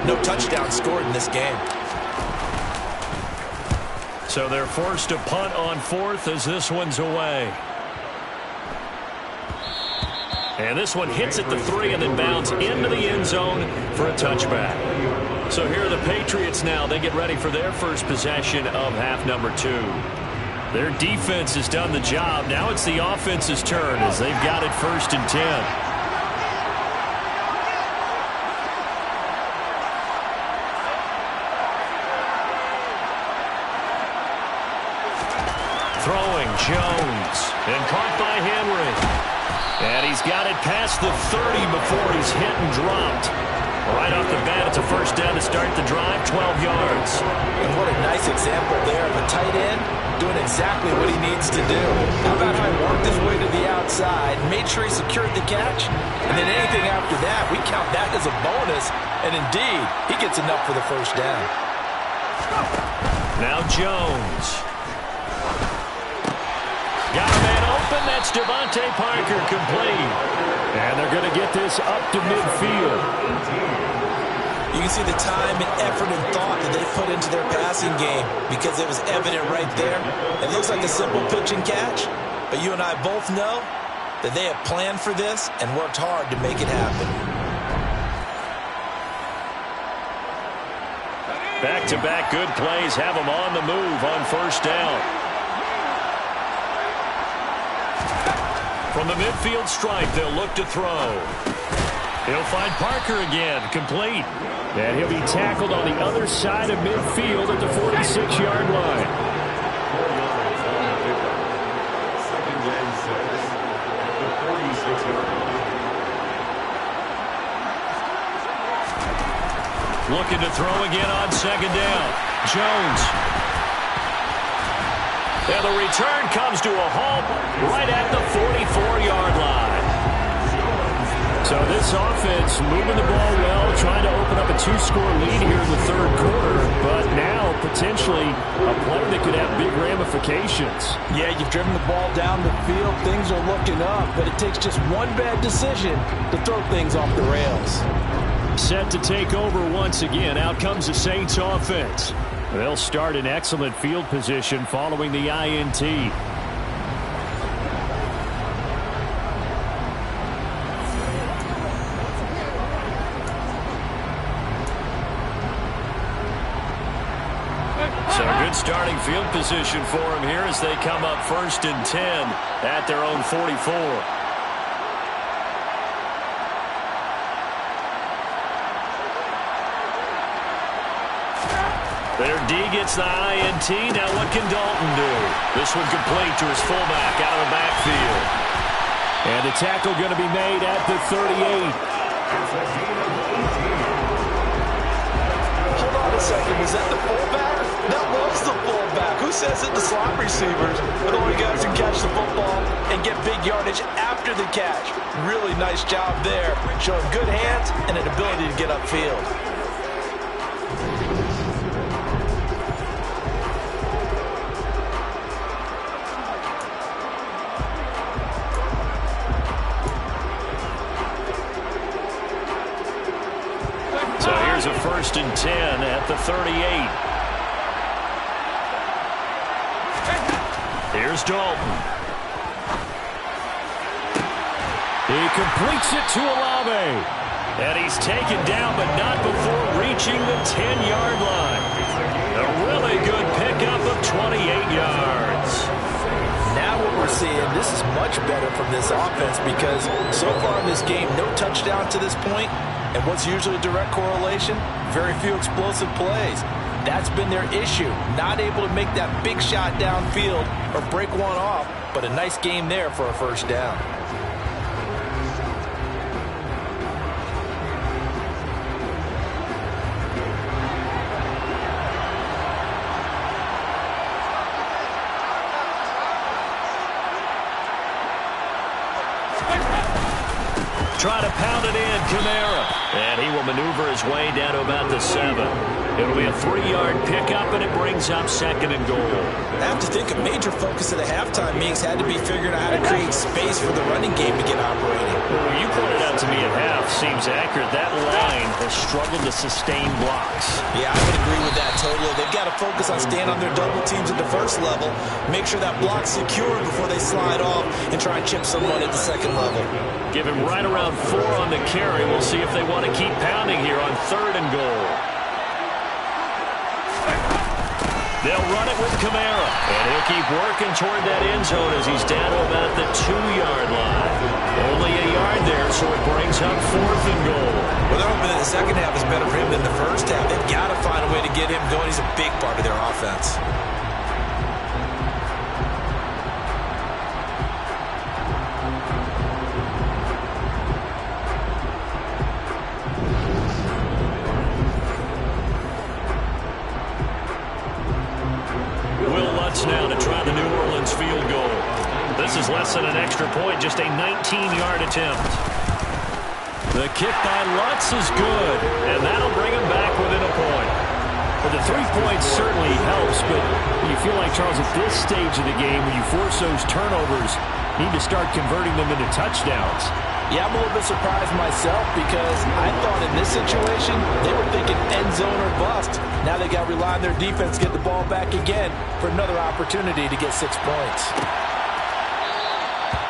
no touchdown scored in this game. So they're forced to punt on 4th as this one's away. And this one hits at the 3 and then bounds into the end zone for a touchback. So here are the Patriots now. They get ready for their first possession of half number 2. Their defense has done the job. Now it's the offense's turn as they've got it 1st and 10. Throwing Jones and caught by Henry. And he's got it past the 30 before he's hit and dropped. Right off the bat, it's a first down to start the drive, 12 yards. And what a nice example there of a tight end doing exactly what he needs to do. How about how he worked his way to the outside, made sure he secured the catch, and then anything after that, we count that as a bonus. And indeed, he gets enough for the first down. Now Jones. Got a man open. That's Devontae Parker complete. And they're going to get this up to midfield. You can see the time and effort and thought that they put into their passing game because it was evident right there. It looks like a simple pitch and catch, but you and I both know that they have planned for this and worked hard to make it happen. Back-to-back good plays have them on the move on first down. From the midfield stripe, they'll look to throw. He'll find Parker again, complete. And he'll be tackled on the other side of midfield at the 46-yard line. Looking to throw again on second down. Jones. And the return comes to a halt right at the 44-yard line. So this offense moving the ball well, trying to open up a 2-score lead here in the third quarter, but now potentially a play that could have big ramifications. Yeah, you've driven the ball down the field. Things are looking up, but it takes just one bad decision to throw things off the rails. Set to take over once again. Out comes the Saints offense. They'll start in excellent field position following the INT. So good starting field position for them here as they come up 1st and 10 at their own 44. Their D gets the INT. Now what can Dalton do? This one complete to his fullback out of the backfield. And the tackle going to be made at the 38. Hold on a second. Was that the fullback? That was the fullback. Who says it? The slot receivers are the only guys who catch the football and get big yardage after the catch. Really nice job there. Showing good hands and an ability to get upfield. A 1st and 10 at the 38. Here's Dalton. He completes it to Olave. And he's taken down, but not before reaching the 10-yard line. A really good pickup of 28 yards. Now what we're seeing, this is much better from this offense because so far in this game, no touchdown to this point. And what's usually a direct correlation? Very few explosive plays. That's been their issue. Not able to make that big shot downfield or break one off, but a nice game there for a first down. Try to pound it in, Kamara. And he will maneuver his way down to about the 7. It'll be a 3-yard pickup, and it brings up 2nd and goal. I have to think a major focus of the halftime meetings had to be figuring out how to create space for the running game to get operating. Well, you pointed out to me at half, seems accurate. That line has struggled to sustain blocks. Yeah, I would agree with that totally. They've got to focus on staying on their double teams at the first level, make sure that block's secure before they slide off, and try and chip someone at the second level. Give him right around 4 on the carry. We'll see if they want to keep pounding here on 3rd and goal. They'll run it with Kamara, and he'll keep working toward that end zone as he's down to about the 2-yard line. Only a yard there, so it brings up 4th and goal. Well, they're hoping that the second half is better for him than the first half. They've got to find a way to get him going. He's a big part of their offense. Now to try the New Orleans field goal. This is less than an extra point, just a 19-yard attempt. The kick by Lutz is good, and that'll bring him back within a point. Well, the 3 points certainly helps, but you feel like, Charles, at this stage of the game, when you force those turnovers, you need to start converting them into touchdowns. Yeah, I'm a little bit surprised myself because I thought in this situation they were thinking end zone or bust. Now they got to rely on their defense, get the ball back again for another opportunity to get 6 points.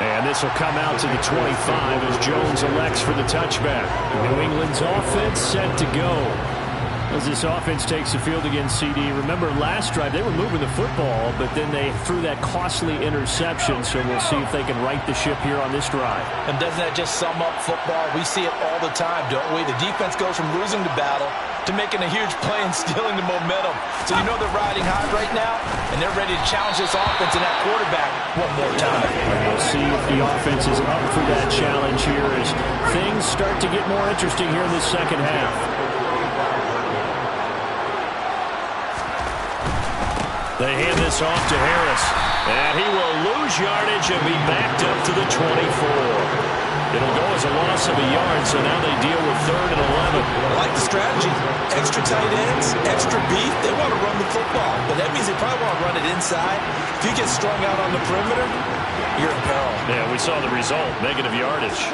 And this will come out to the 25 as Jones elects for the touchback. New England's offense set to go. As this offense takes the field against CD. Remember, last drive, they were moving the football, but then they threw that costly interception, so we'll see if they can right the ship here on this drive. And doesn't that just sum up football? We see it all the time, don't we? The defense goes from losing the battle to making a huge play and stealing the momentum. So you know they're riding high right now, and they're ready to challenge this offense and that quarterback one more time. And we'll see if the offense is up for that challenge here as things start to get more interesting here in this second half. They hand this off to Harris, and he will lose yardage and be backed up to the 24. It'll go as a loss of a yard, so now they deal with 3rd and 11. I like the strategy. Extra tight ends, extra beef. They want to run the football, but that means they probably want to run it inside. If you get strung out on the perimeter, you're in peril. Yeah, we saw the result, negative yardage.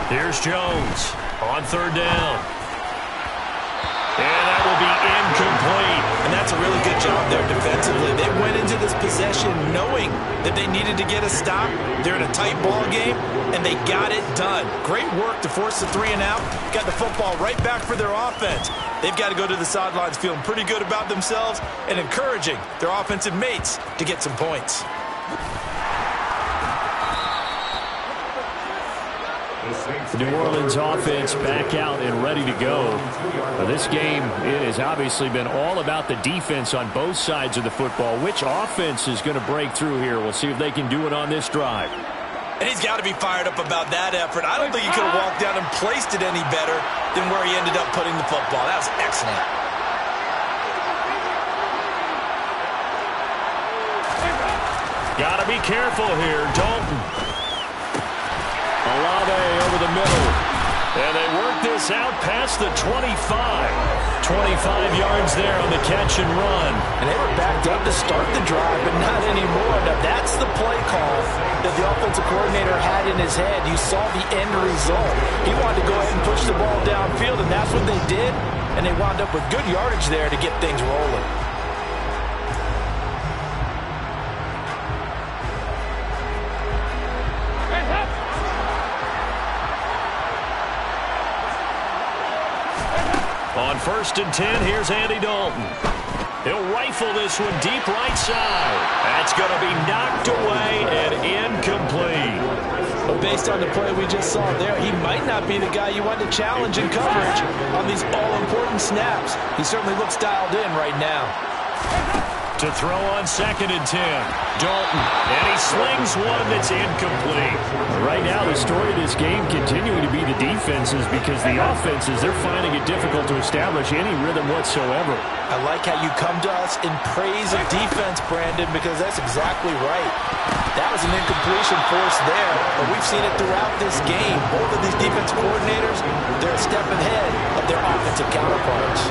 Here's Jones on 3rd down. And that will be incomplete. And that's a really good job there defensively. They went into this possession knowing that they needed to get a stop. They're in a tight ball game, and they got it done. Great work to force the 3 and out. Got the football right back for their offense. They've got to go to the sidelines feeling pretty good about themselves and encouraging their offensive mates to get some points. The New Orleans offense back out and ready to go. Now, this game has obviously been all about the defense on both sides of the football. Which offense is going to break through here? We'll see if they can do it on this drive. And he's got to be fired up about that effort. I don't think he could have walked down and placed it any better than where he ended up putting the football. That was excellent. Got to be careful here. Dalton. Olave over the middle. And they work this out past the 25. 25 yards there on the catch and run. And they were backed up to start the drive, but not anymore. Now, that's the play call that the offensive coordinator had in his head. You saw the end result. He wanted to go ahead and push the ball downfield, and that's what they did. And they wound up with good yardage there to get things rolling. On 1st and 10, here's Andy Dalton. He'll rifle this one deep right side. That's going to be knocked away and incomplete. But based on the play we just saw there, he might not be the guy you want to challenge in coverage on these all-important snaps. He certainly looks dialed in right now. To throw on 2nd and 10. Dalton, and he slings one that's incomplete. Right now, the story of this game continuing to be the defenses, because the offenses, they're finding it difficult to establish any rhythm whatsoever. I like how you come to us in praise of defense, Brandon, because that's exactly right. That was an incompletion forced there, but we've seen it throughout this game. Both of these defense coordinators, they're a step ahead of their offensive counterparts.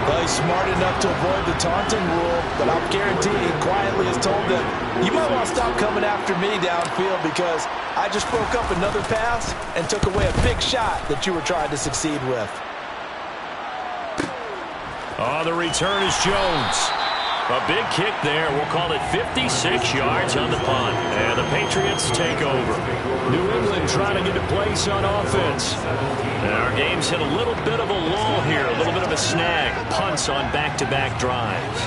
Well, he's smart enough to avoid the taunting rule, but I'll guarantee he quietly has told them, you might want to stop coming after me downfield because I just broke up another pass and took away a big shot that you were trying to succeed with. Oh, the return is Jones. A big kick there. We'll call it 56 yards on the punt. And the Patriots take over. New England trying to get a place on offense. And our game's hit a little bit of a lull here, a little bit of a snag. Punts on back-to-back drives.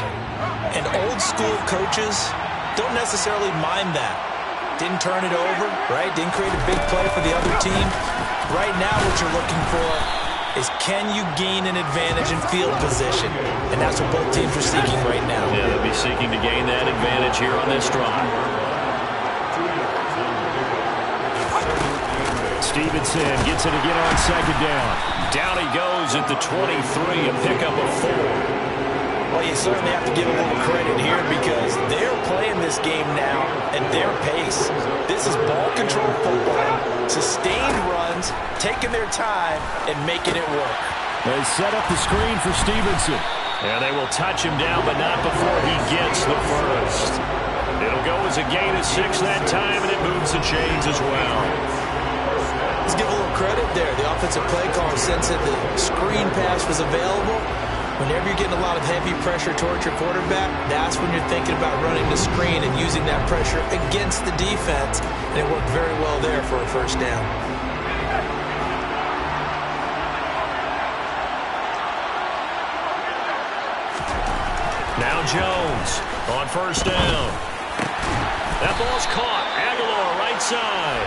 And old-school coaches don't necessarily mind that. Didn't turn it over, right? Didn't create a big play for the other team. Right now what you're looking for is can you gain an advantage in field position? And that's what both teams are seeking right now. Yeah, they'll be seeking to gain that advantage here on this drive. Stevenson gets it again on second down. Down he goes at the 23, a pickup of 4. Well, you certainly have to give a little credit here because they're playing this game now at their pace. This is ball control football, sustained runs, taking their time, and making it work. They set up the screen for Stevenson. And they will touch him down, but not before he gets the first. It'll go as a gain of 6 that time, and it moves the chains as well. Let's give a little credit there. The offensive play caller sensed that the screen pass was available. Whenever you're getting a lot of heavy pressure towards your quarterback, that's when you're thinking about running the screen and using that pressure against the defense. And it worked very well there for a first down. Now Jones on first down. That ball's caught. Aguilar right side.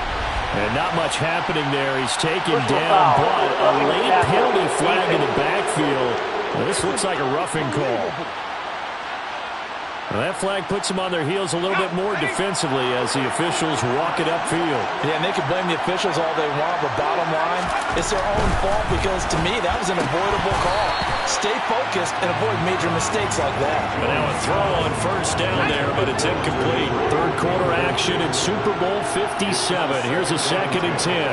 And not much happening there. He's taken down, but a late penalty flag in the backfield. Well, this looks like a roughing call. Well, that flag puts them on their heels a little bit more defensively as the officials walk it upfield. Yeah, and they can blame the officials all they want, but bottom line, it's their own fault because, to me, that was an avoidable call. Stay focused and avoid major mistakes like that. But now a throw on first down there, but it's incomplete. Third quarter action in Super Bowl 57. Here's a 2nd and 10.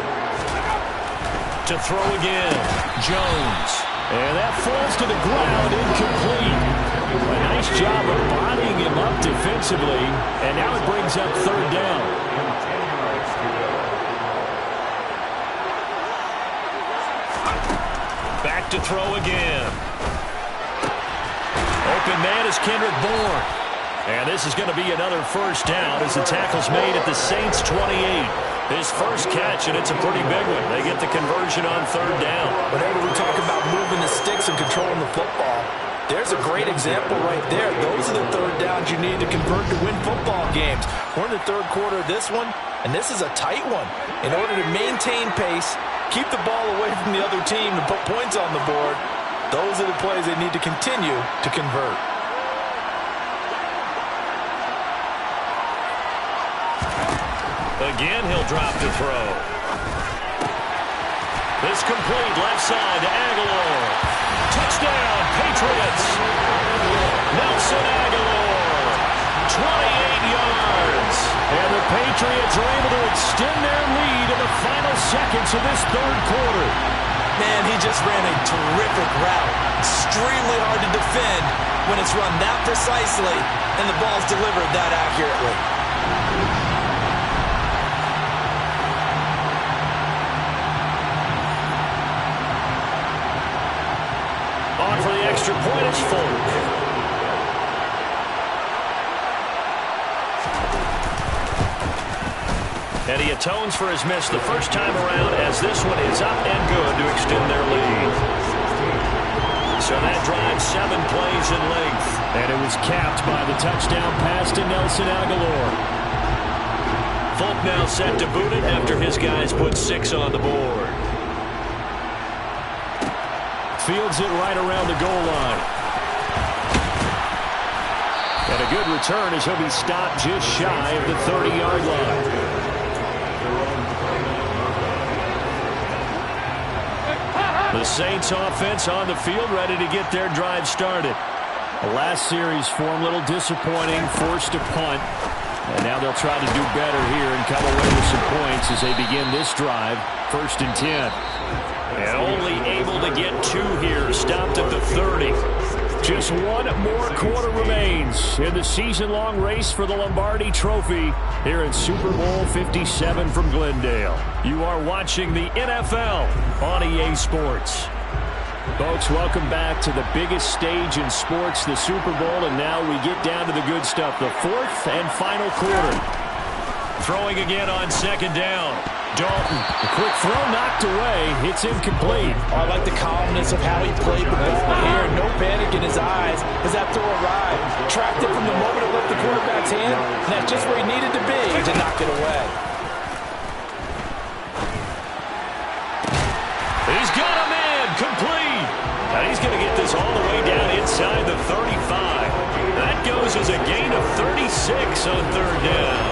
To throw again, Jones. And that falls to the ground, incomplete. A nice job of bodying him up defensively, and now it brings up 3rd down. Back to throw again. Open man is Kendrick Bourne. And this is going to be another first down as the tackle's made at the Saints' 28. His first catch, and it's a pretty big one. They get the conversion on 3rd down. Whenever we talk about moving the sticks and controlling the football, there's a great example right there. Those are the 3rd downs you need to convert to win football games. We're in the 3rd quarter of this one, and this is a tight one. In order to maintain pace, keep the ball away from the other team and put points on the board, those are the plays they need to continue to convert. Again, he'll drop to throw. This complete left side to Aguilar. Touchdown, Patriots. Nelson Aguilar, 28 yards. And the Patriots are able to extend their lead in the final seconds of this 3rd quarter. Man, he just ran a terrific route. Extremely hard to defend when it's run that precisely and the ball's delivered that accurately. On for the extra point, it's Folk. And he atones for his miss the first time around as this one is up and good to extend their lead. So that drives 7 plays in length. And it was capped by the touchdown pass to Nelson Aguilar. Folk now set to boot it after his guys put 6 on the board. Fields it right around the goal line. And a good return as he'll be stopped just shy of the 30-yard line. The Saints offense on the field, ready to get their drive started. The last series for them, a little disappointing, forced to punt. And now they'll try to do better here and come away with some points as they begin this drive. 1st and 10. And only able to get 2 here, stopped at the 30. Just one more quarter remains in the season-long race for the Lombardi Trophy here in Super Bowl 57 from Glendale. You are watching the NFL on EA Sports. Folks, welcome back to the biggest stage in sports, the Super Bowl, and now we get down to the good stuff, the 4th and final quarter. Throwing again on 2nd down. Dalton, a quick throw knocked away. It's incomplete. I like the calmness of how he played the ball here. No panic in his eyes as that throw arrived. Tracked it from the moment it left the quarterback's hand, and that's just where he needed to be to knock it away. He's got a man complete. And he's going to get this all the way down inside the 35. That goes as a gain of 36 on 3rd down.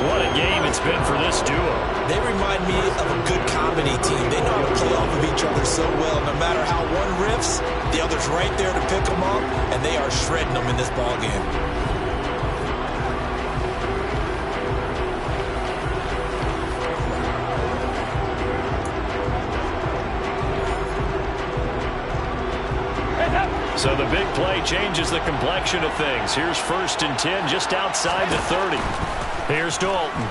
What a game it's been for this duo. They remind me of a good comedy team. They know how to play off of each other so well. No matter how one riffs, the other's right there to pick them up, and they are shredding them in this ball game. So the big play changes the complexion of things. Here's 1st and 10 just outside the 30. Here's Dalton.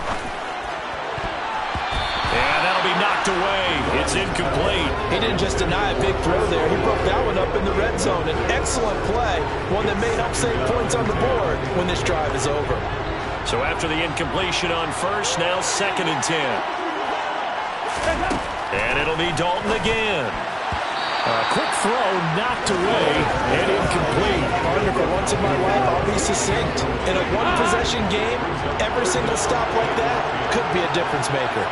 And that'll be knocked away. It's incomplete. He didn't just deny a big throw there. He broke that one up in the red zone. An excellent play. One that may help save points on the board when this drive is over. So after the incompletion on 1st, now 2nd and 10. And it'll be Dalton again. A quick throw knocked away and incomplete. Partner, for once in my life, I'll be succinct. In a one-possession game, every single stop like that could be a difference maker.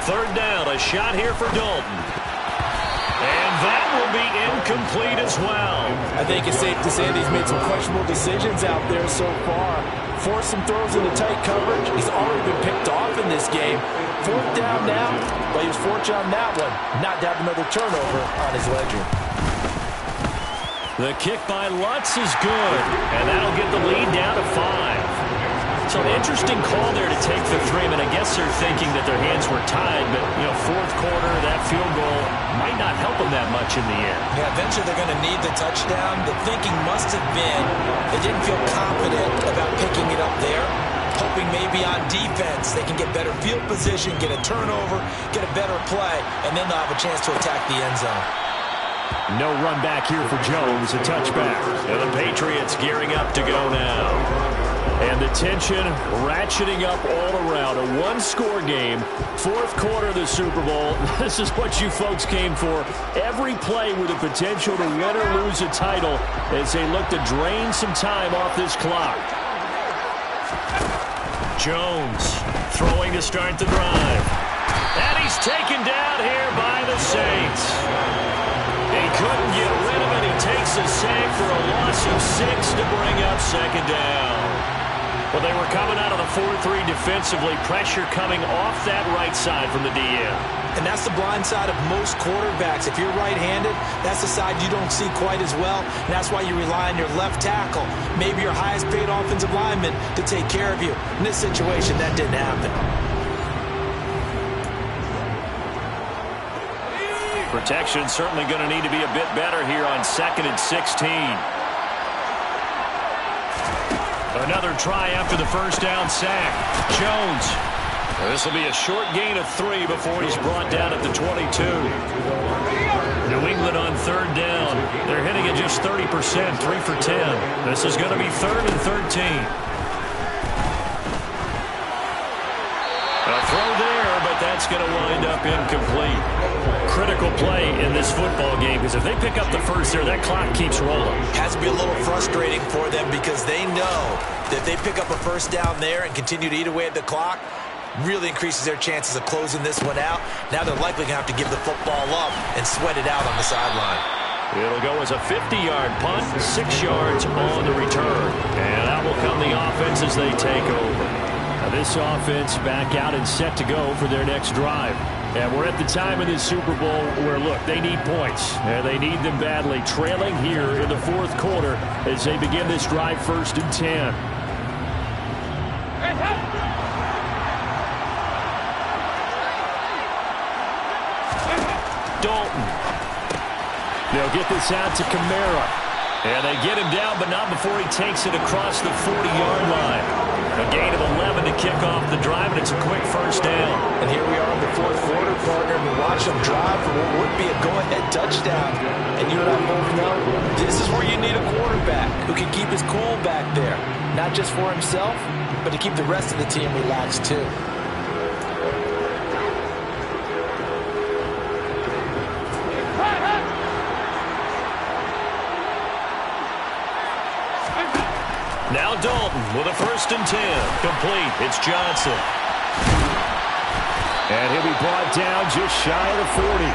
3rd down, a shot here for Dalton. And that will be incomplete as well. I think it's safe to say that he's made some questionable decisions out there so far. Forced some throws into tight coverage. He's already been picked off in this game. 4th down now, but he was fortunate on that one. Not to have another turnover on his ledger. The kick by Lutz is good, and that'll get the lead down to 5. So an interesting call there to take the 3. I mean, I guess they're thinking that their hands were tied, but, 4th quarter, that field goal might not help them that much in the end. Yeah, eventually they're going to need the touchdown. The thinking must have been they didn't feel confident about picking it up there. Hoping maybe on defense they can get better field position, get a turnover, get a better play, and then they'll have a chance to attack the end zone. No run back here for Jones, a touchback. And the Patriots gearing up to go now. And the tension ratcheting up all around. A one-score game, 4th quarter of the Super Bowl. This is what you folks came for. Every play with the potential to win or lose a title as they look to drain some time off this clock. Jones throwing to start the drive. And he's taken down here by the Saints. He couldn't get rid of it. He takes a sack for a loss of 6 to bring up 2nd down. Well, they were coming out of the 4-3 defensively. Pressure coming off that right side from the DN. And that's the blind side of most quarterbacks. If you're right-handed, that's the side you don't see quite as well. And that's why you rely on your left tackle, maybe your highest-paid offensive lineman, to take care of you. In this situation, that didn't happen. Protection certainly going to need to be a bit better here on 2nd and 16. Another try after the 1st down sack. Jones. This will be a short gain of 3 before he's brought down at the 22. New England on 3rd down. They're hitting at just 30%, 3 for 10. This is going to be 3rd and 13. A throw there, but that's going to wind up incomplete. Critical play in this football game, because if they pick up the 1st there, that clock keeps rolling. Has to be a little frustrating for them because they know that if they pick up a 1st down there and continue to eat away at the clock, really increases their chances of closing this one out. Now they're likely going to have to give the football up and sweat it out on the sideline. It'll go as a 50-yard punt, 6 yards on the return. And out will come the offense as they take over. Now this offense back out and set to go for their next drive. And we're at the time in this Super Bowl where, look, they need points. And they need them badly, trailing here in the fourth quarter as they begin this drive 1st and 10. Dalton. They'll get this out to Kamara. And they get him down, but not before he takes it across the 40-yard line. A gain of 11 to kick off the drive, and it's a quick first down. And here we are in the fourth quarter, partner, and we watch them drive for what would be a go-ahead touchdown. And you and I both know this is where you need a quarterback who can keep his cool back there. Not just for himself, but to keep the rest of the team relaxed too. Now Dalton with a 1st and 10. Complete. It's Johnson. And he'll be brought down just shy of the 40.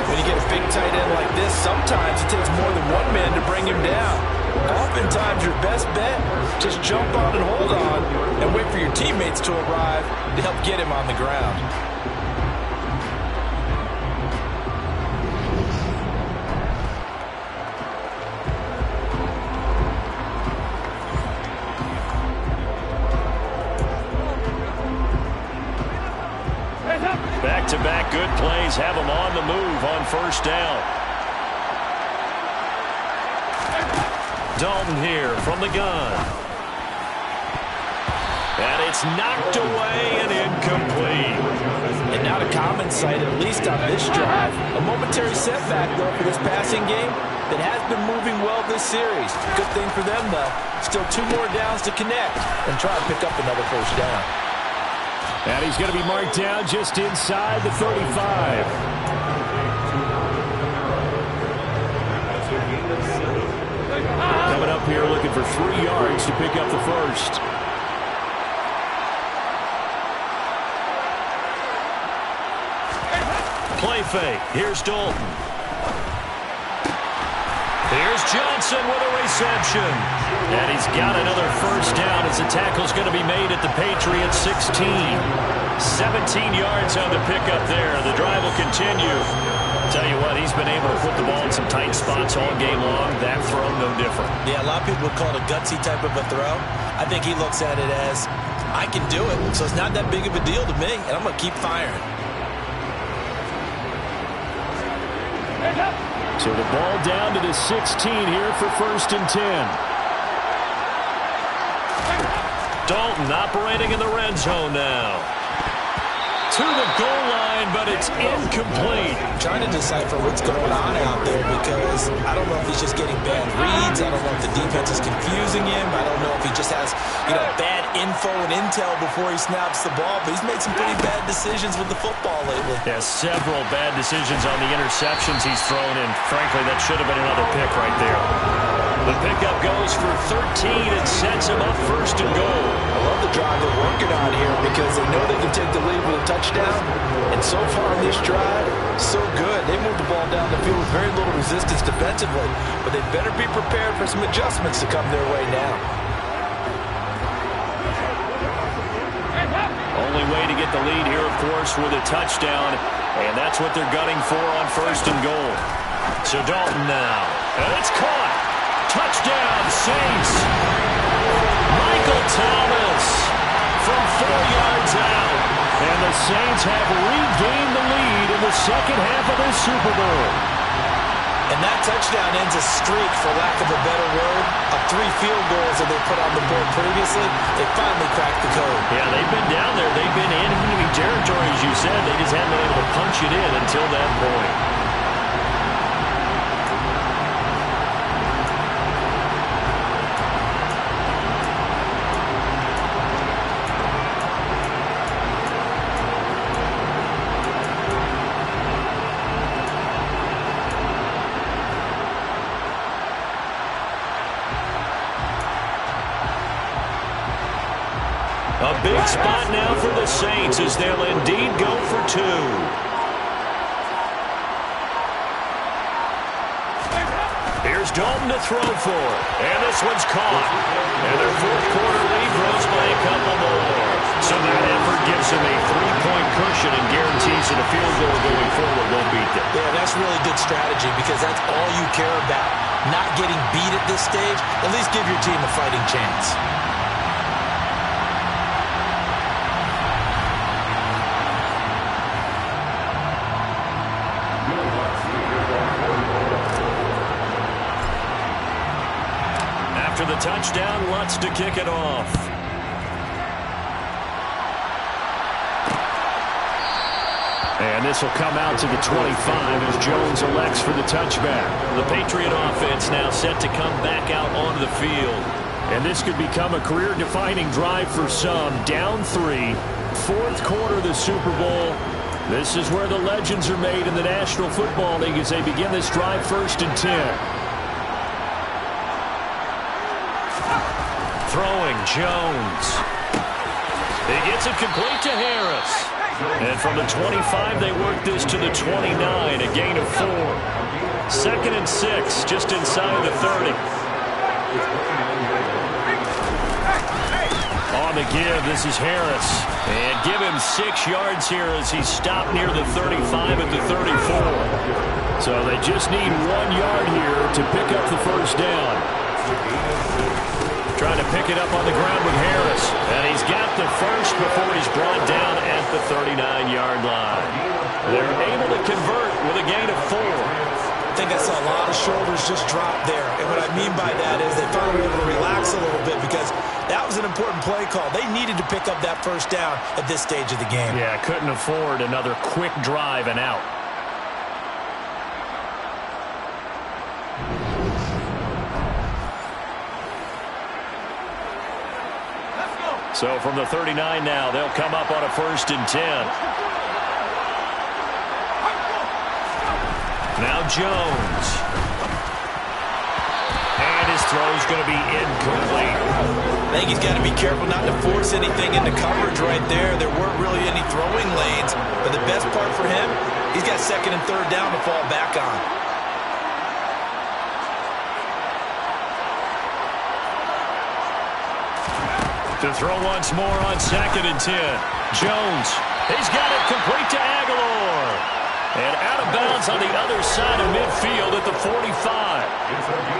When you get a big tight end like this, sometimes it takes more than one man to bring him down. Oftentimes your best bet, just jump on and hold on and wait for your teammates to arrive to help get him on the ground. Back-to-back good plays have him on the move on 1st down. Dalton here from the gun. And it's knocked away and incomplete. And not a common sight, at least on this drive. A momentary setback, though, for this passing game that has been moving well this series. Good thing for them, though. Still 2 more downs to connect and try to pick up another 1st down. And he's going to be marked down just inside the 35. Coming up here looking for 3 yards to pick up the 1st. Play fake. Here's Dalton. Here's Johnson with a reception. And he's got another 1st down as the tackle's going to be made at the Patriots 16. 17 yards on the pickup there. The drive will continue. Tell you what, he's been able to put the ball in some tight spots all game long. That throw, no different. Yeah, a lot of people would call it a gutsy type of a throw. I think he looks at it as, I can do it, so it's not that big of a deal to me, and I'm going to keep firing. So the ball down to the 16 here for 1st and 10. Dalton operating in the red zone now. To the goal line, but it's incomplete. I'm trying to decipher what's going on out there because I don't know if he's just getting bad reads. I don't know if the defense is confusing him. I don't know if he just has, bad info and intel before he snaps the ball. But he's made some pretty bad decisions with the football lately. Yeah, several bad decisions on the interceptions he's thrown in. Frankly, that should have been another pick right there. The pickup goes for 13 and sets him up 1st and goal. I love the drive they're working on here because they know they can take the lead with a touchdown. And so far on this drive, so good. They moved the ball down the field with very little resistance defensively. But they better be prepared for some adjustments to come their way now. Only way to get the lead here, of course, with a touchdown. And that's what they're gunning for on 1st and goal. So Dalton now. And it's caught. Touchdown, Saints. Michael Thomas from 4 yards out. And the Saints have regained the lead in the second half of this Super Bowl. And that touchdown ends a streak, for lack of a better word, of 3 field goals that they put on the board previously. They finally cracked the code. Yeah, they've been down there. They've been in enemy territory, as you said. They just haven't been able to punch it in until that point. A big spot now for the Saints as they'll indeed go for 2. Dalton to throw for. And this one's caught. And their fourth quarter lead grows by a couple more. So that effort gives them a 3-point cushion and guarantees that a field goal going forward won't beat them. Yeah, that's really good strategy because that's all you care about. Not getting beat at this stage. At least give your team a fighting chance. After the touchdown, Lutz to kick it off. And this will come out to the 25 as Jones elects for the touchback. The Patriot offense now set to come back out onto the field. And this could become a career-defining drive for some. Down 3, fourth quarter of the Super Bowl. This is where the legends are made in the National Football League as they begin this drive 1st and 10. Throwing, Jones. He gets it complete to Harris. And from the 25, they work this to the 29, a gain of 4. 2nd and 6, just inside the 30. On the give, this is Harris. And give him 6 yards here as he's stopped near the 35 at the 34. So they just need 1 yard here to pick up the first down. Trying to pick it up on the ground with Harris. And he's got the first before he's brought down at the 39-yard line. They're able to convert with a gain of 4. I think I saw a lot of shoulders just drop there. And what I mean by that is they finally were able to relax a little bit because that was an important play call. They needed to pick up that first down at this stage of the game. Yeah, couldn't afford another quick drive and out. So from the 39 now, they'll come up on a 1st and 10. Now Jones. And his throw's going to be incomplete. I think he's got to be careful not to force anything into coverage right there. There weren't really any throwing lanes. But the best part for him, he's got 2nd and 3rd down to fall back on. To throw once more on 2nd and 10. Jones, he's got it complete to Aguilar. And out of bounds on the other side of midfield at the 45.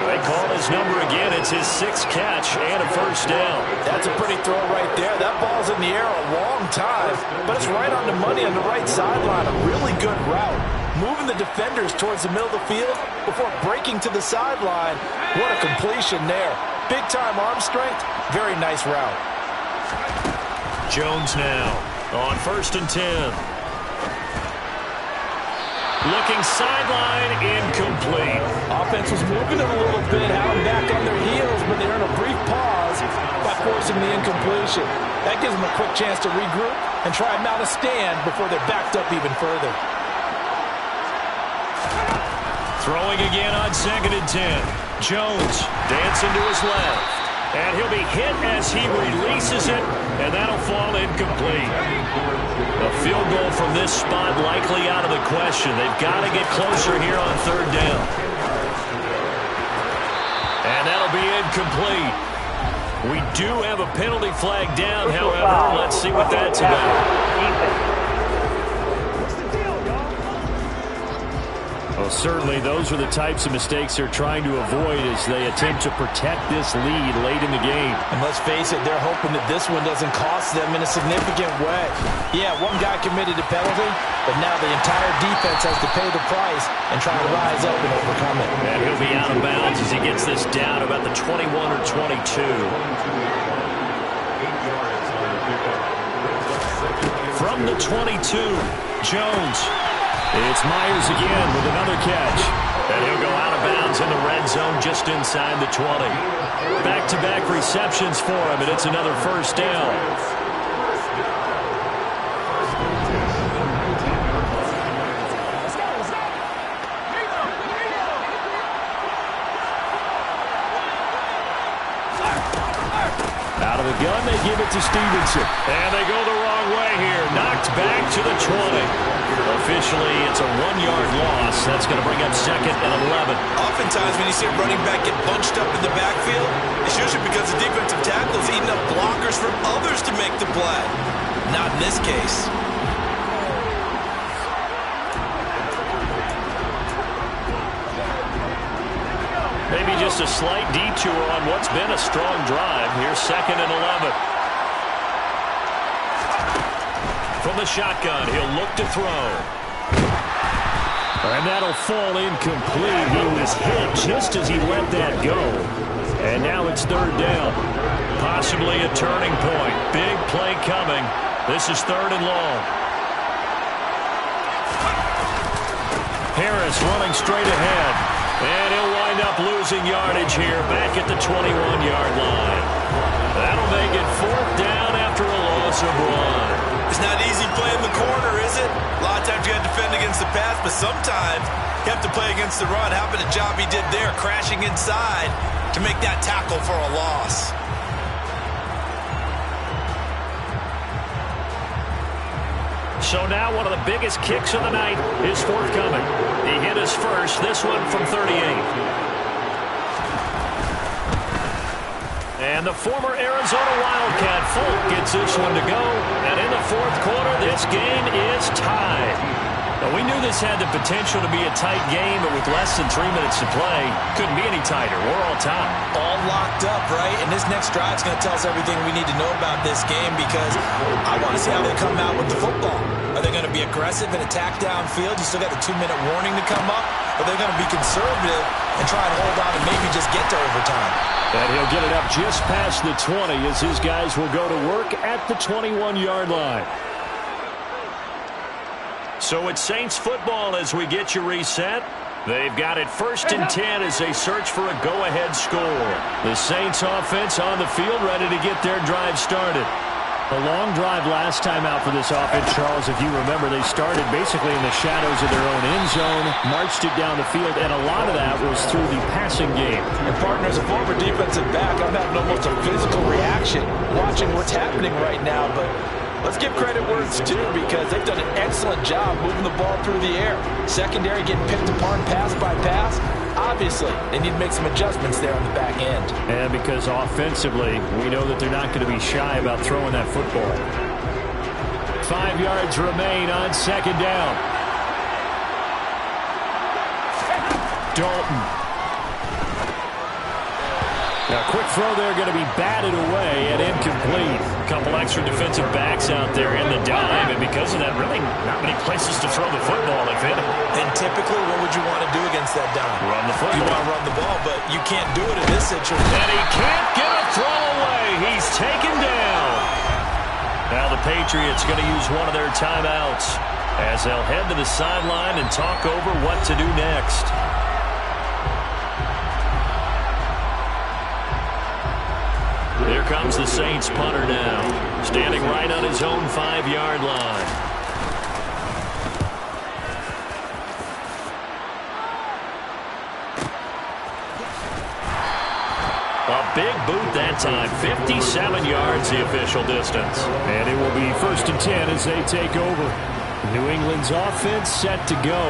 They call his number again. It's his 6th catch and a first down. That's a pretty throw right there. That ball's in the air a long time, but it's right on the money on the right sideline. A really good route. Moving the defenders towards the middle of the field before breaking to the sideline. What a completion there. Big-time arm strength. Very nice route. Jones now on 1st and 10. Looking sideline, incomplete. Offense was moving it a little bit, out back on their heels, but they're in a brief pause by forcing the incompletion. That gives them a quick chance to regroup and try and mount a stand before they're backed up even further. Throwing again on 2nd and 10. Jones dancing to his left. And he'll be hit as he releases it, and that'll fall incomplete. A field goal from this spot likely out of the question. They've got to get closer here on 3rd down. And that'll be incomplete. We do have a penalty flag down, however. Let's see what that's about. Well, certainly those are the types of mistakes they're trying to avoid as they attempt to protect this lead late in the game. And let's face it, they're hoping that this one doesn't cost them in a significant way. Yeah, one guy committed a penalty, but now the entire defense has to pay the price and try to rise up and overcome it. And he'll be out of bounds as he gets this down about the 21 or 22. From the 22, Jones. It's Myers again with another catch. And he'll go out of bounds in the red zone just inside the 20. Back-to-back receptions for him, and it's another first down. Out of the gun, they give it to Stevenson. And they go the wrong way here. Knocked back to the 20. Officially, it's a 1-yard loss. That's going to bring up 2nd and 11. Oftentimes when you see a running back get bunched up in the backfield, it's usually because the defensive tackle is eating up blockers from others to make the play. Not in this case. Maybe just a slight detour on what's been a strong drive. Here's 2nd and 11. From the shotgun, he'll look to throw. And that'll fall incomplete. He was hit just as he let that go. And now it's 3rd down. Possibly a turning point. Big play coming. This is 3rd and long. Harris running straight ahead. And he'll wind up losing yardage here back at the 21-yard line. That'll make it 4th down after a loss of 1. It's not easy playing the corner, is it? A lot of times you got to defend against the pass, but sometimes you have to play against the run. How about the job he did there, crashing inside to make that tackle for a loss? So now one of the biggest kicks of the night is forthcoming. He hit his first, this one from 38. And the former Arizona Wildcat Folk gets this one to go. And in the 4th quarter, this game is tied. Now, we knew this had the potential to be a tight game, but with less than 3 minutes to play, couldn't be any tighter. We're all tied. All locked up, right? And this next drive is going to tell us everything we need to know about this game because I want to see how they come out with the football. Are they going to be aggressive and attack downfield? You still got the 2-minute warning to come up. Or are they going to be conservative and try and hold on and maybe just get to overtime? And he'll get it up just past the 20 as his guys will go to work at the 21-yard line. So it's Saints football as we get you reset. They've got it 1st and 10 as they search for a go-ahead score. The Saints offense on the field ready to get their drive started. A long drive last time out for this offense, Charles. If you remember, they started basically in the shadows of their own end zone, marched it down the field, and a lot of that was through the passing game. And partner, as a former defensive back, I'm having almost a physical reaction watching what's happening right now, but let's give credit where it's due because they've done an excellent job moving the ball through the air. Secondary getting picked apart pass by pass. Obviously, they need to make some adjustments there on the back end. And because offensively, we know that they're not going to be shy about throwing that football. 5 yards remain on 2nd down. Dalton. Now, quick throw there going to be batted away and incomplete. A couple extra defensive backs out there in the dime, and because of that, really not many places to throw the football, if any. And typically, what would you want to do against that dime? Run the football. You want to run the ball, but you can't do it in this situation. And he can't get a throw away. He's taken down. Now the Patriots going to use one of their timeouts as they'll head to the sideline and talk over what to do next. Here comes the Saints punter now, standing right on his own 5-yard line. A big boot that time, 57 yards the official distance. And it will be 1st and 10 as they take over. New England's offense set to go.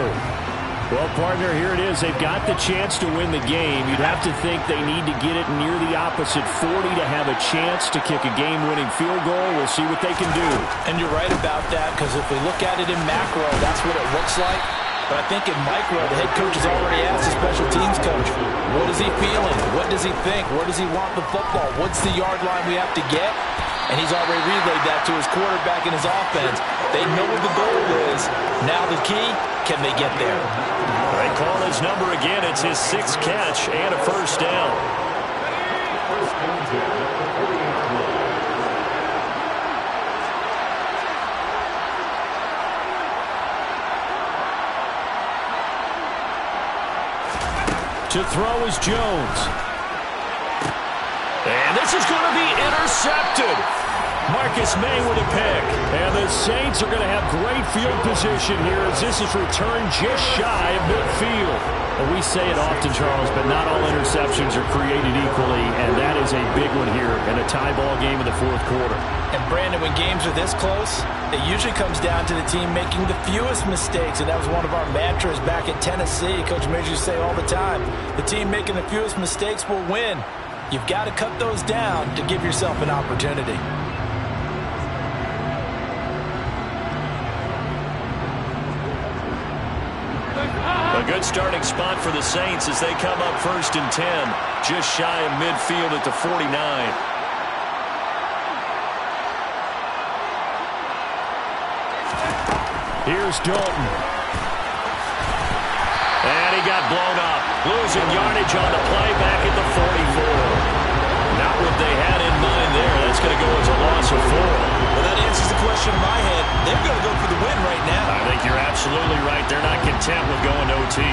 Well, partner, here it is. They've got the chance to win the game. You'd have to think they need to get it near the opposite 40 to have a chance to kick a game-winning field goal. We'll see what they can do. And you're right about that, because if we look at it in macro, that's what it looks like. But I think in micro, the head coach has already asked the special teams coach, what is he feeling? What does he think? Where does he want the football? What's the yard line we have to get? And he's already relayed that to his quarterback and his offense. They know what the goal is. Now the key, can they get there? They call his number again. It's his 6th catch and a 1st down. To throw is Jones. And this is going to be intercepted. Marcus May with a pick. And the Saints are going to have great field position here as this is returned just shy of midfield. Well, we say it often, Charles, but not all interceptions are created equally, and that is a big one here in a tie ball game in the fourth quarter. And Brandon, when games are this close, it usually comes down to the team making the fewest mistakes, and that was one of our mantras back at Tennessee. Coach Midge used to say all the time, the team making the fewest mistakes will win. You've got to cut those down to give yourself an opportunity. A good starting spot for the Saints as they come up 1st and 10, just shy of midfield at the 49. Here's Dalton. And he got blown up. Losing yardage on the play back at the 44. Not what they had in mind there. That's going to go as a loss of 4. Well, that answers the question in my head. They're going to go for the win right now. I think you're absolutely right. They're not content with going to OT.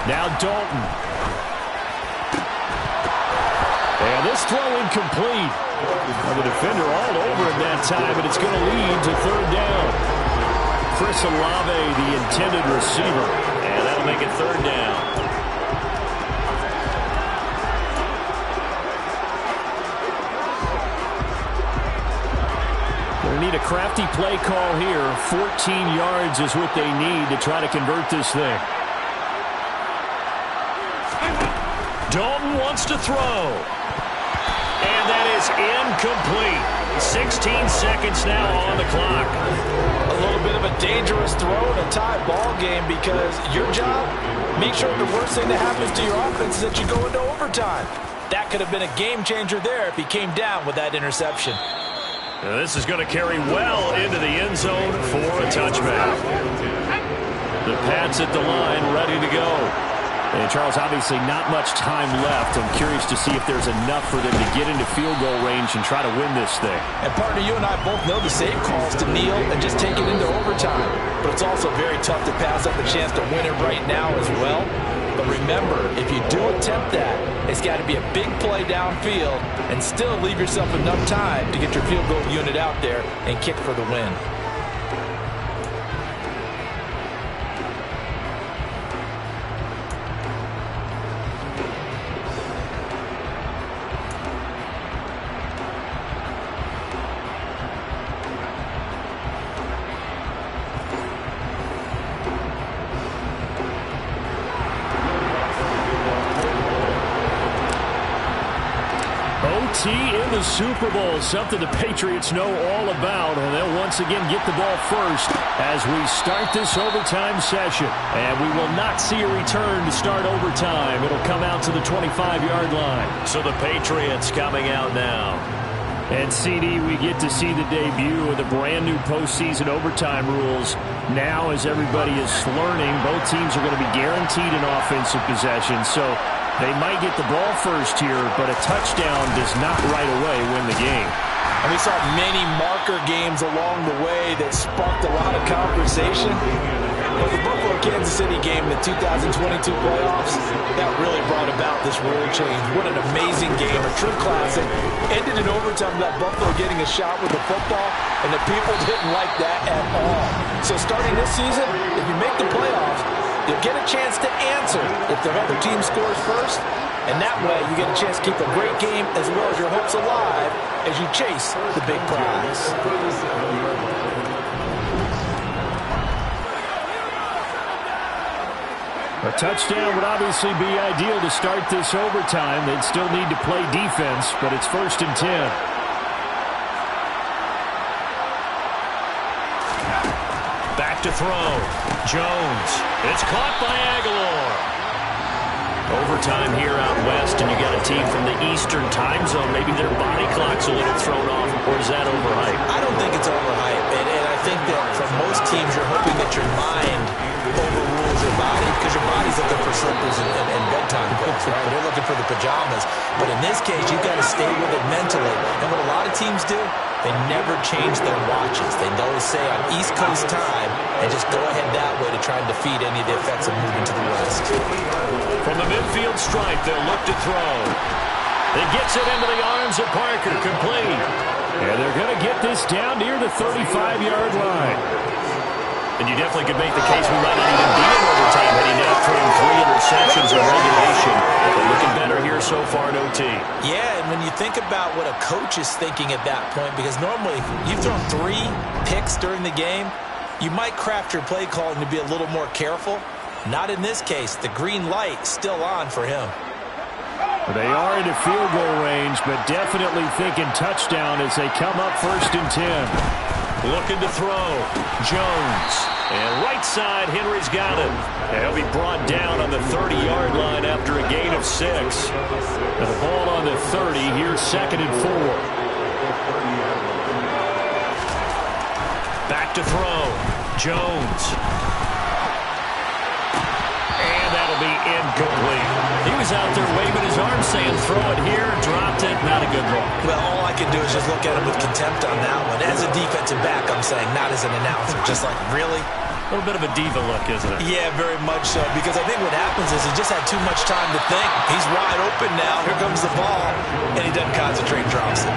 Now Dalton. And this throw incomplete. Well, the defender all over him that time, and it's going to lead to 3rd down. Chris Olave, the intended receiver. And that'll make it 3rd down. They need a crafty play call here. 14 yards is what they need to try to convert this thing. Dalton wants to throw. And that is incomplete. 16 seconds now on the clock. A little bit of a dangerous throw in a tie ball game because your job, make sure the worst thing that happens to your offense is that you go into overtime. That could have been a game changer there if he came down with that interception. Now this is going to carry well into the end zone for a touchback. The Pats at the line ready to go. And Charles, obviously not much time left. I'm curious to see if there's enough for them to get into field goal range and try to win this thing. And partner, you and I both know the same calls to kneel and just take it into overtime. But it's also very tough to pass up a chance to win it right now as well. But remember, if you do attempt that, it's got to be a big play downfield and still leave yourself enough time to get your field goal unit out there and kick for the win. In the Super Bowl, something the Patriots know all about, and they'll once again get the ball first as we start this overtime session. And we will not see a return to start overtime. It'll come out to the 25-yard line. So the Patriots coming out now. And CD, we get to see the debut of the brand new postseason overtime rules. Now, as everybody is learning, both teams are going to be guaranteed an offensive possession. So they might get the ball first here, but a touchdown does not right away win the game. And we saw many marker games along the way that sparked a lot of conversation. But the Buffalo-Kansas City game in the 2022 playoffs, that really brought about this rule change. What an amazing game, a true classic. Ended in overtime, that Buffalo getting a shot with the football, and the people didn't like that at all. So starting this season, if you make the playoffs, you'll get a chance to answer if the other team scores first. And that way, you get a chance to keep a great game as well as your hopes alive as you chase the big prize. A touchdown would obviously be ideal to start this overtime. They'd still need to play defense, but it's 1st and 10. Back to throw. Jones. It's caught by Aguilar. Overtime here out west, and you got a team from the Eastern time zone. Maybe their body clock's a little thrown off, or is that overhyped? I don't think it's overhyped, and I think that for most teams, you're hoping that your mind overrules your body, because your body's looking for slippers and bedtime clothes, right? They're looking for the pajamas. But in this case, you've got to stay with it mentally. And what a lot of teams do, they never change their watches. They always say on East Coast time and just go ahead that way to try and defeat any of the effects of moving to the west. From the midfield midfield stripe. They'll look to throw. It gets it into the arms of Parker, complete. And they're going to get this down near the 35-yard line. And you definitely could make the case we might not even be in overtime heading out from 3 interceptions in regulation. But looking better here so far in OT. Yeah, and when you think about what a coach is thinking at that point, because normally you've thrown 3 picks during the game, you might craft your play calling to be a little more careful. Not in this case. The green light still on for him. They are into field goal range, but definitely thinking touchdown as they come up 1st and 10. Looking to throw. Jones. And right side, Henry's got it. And he'll be brought down on the 30-yard line after a gain of 6. And the ball on the 30. Here's 2nd and 4. Back to throw. Jones. And that'll be incomplete. He was out there waving his arms saying, throw it here, dropped it, not a good look. Well, all I can do is just look at him with contempt on that one. As a defensive back, I'm saying, not as an announcer. Just like, really? A little bit of a diva look, isn't it? Yeah, very much so. Because I think what happens is he just had too much time to think. He's wide open now. Here comes the ball. And he doesn't concentrate, drops it.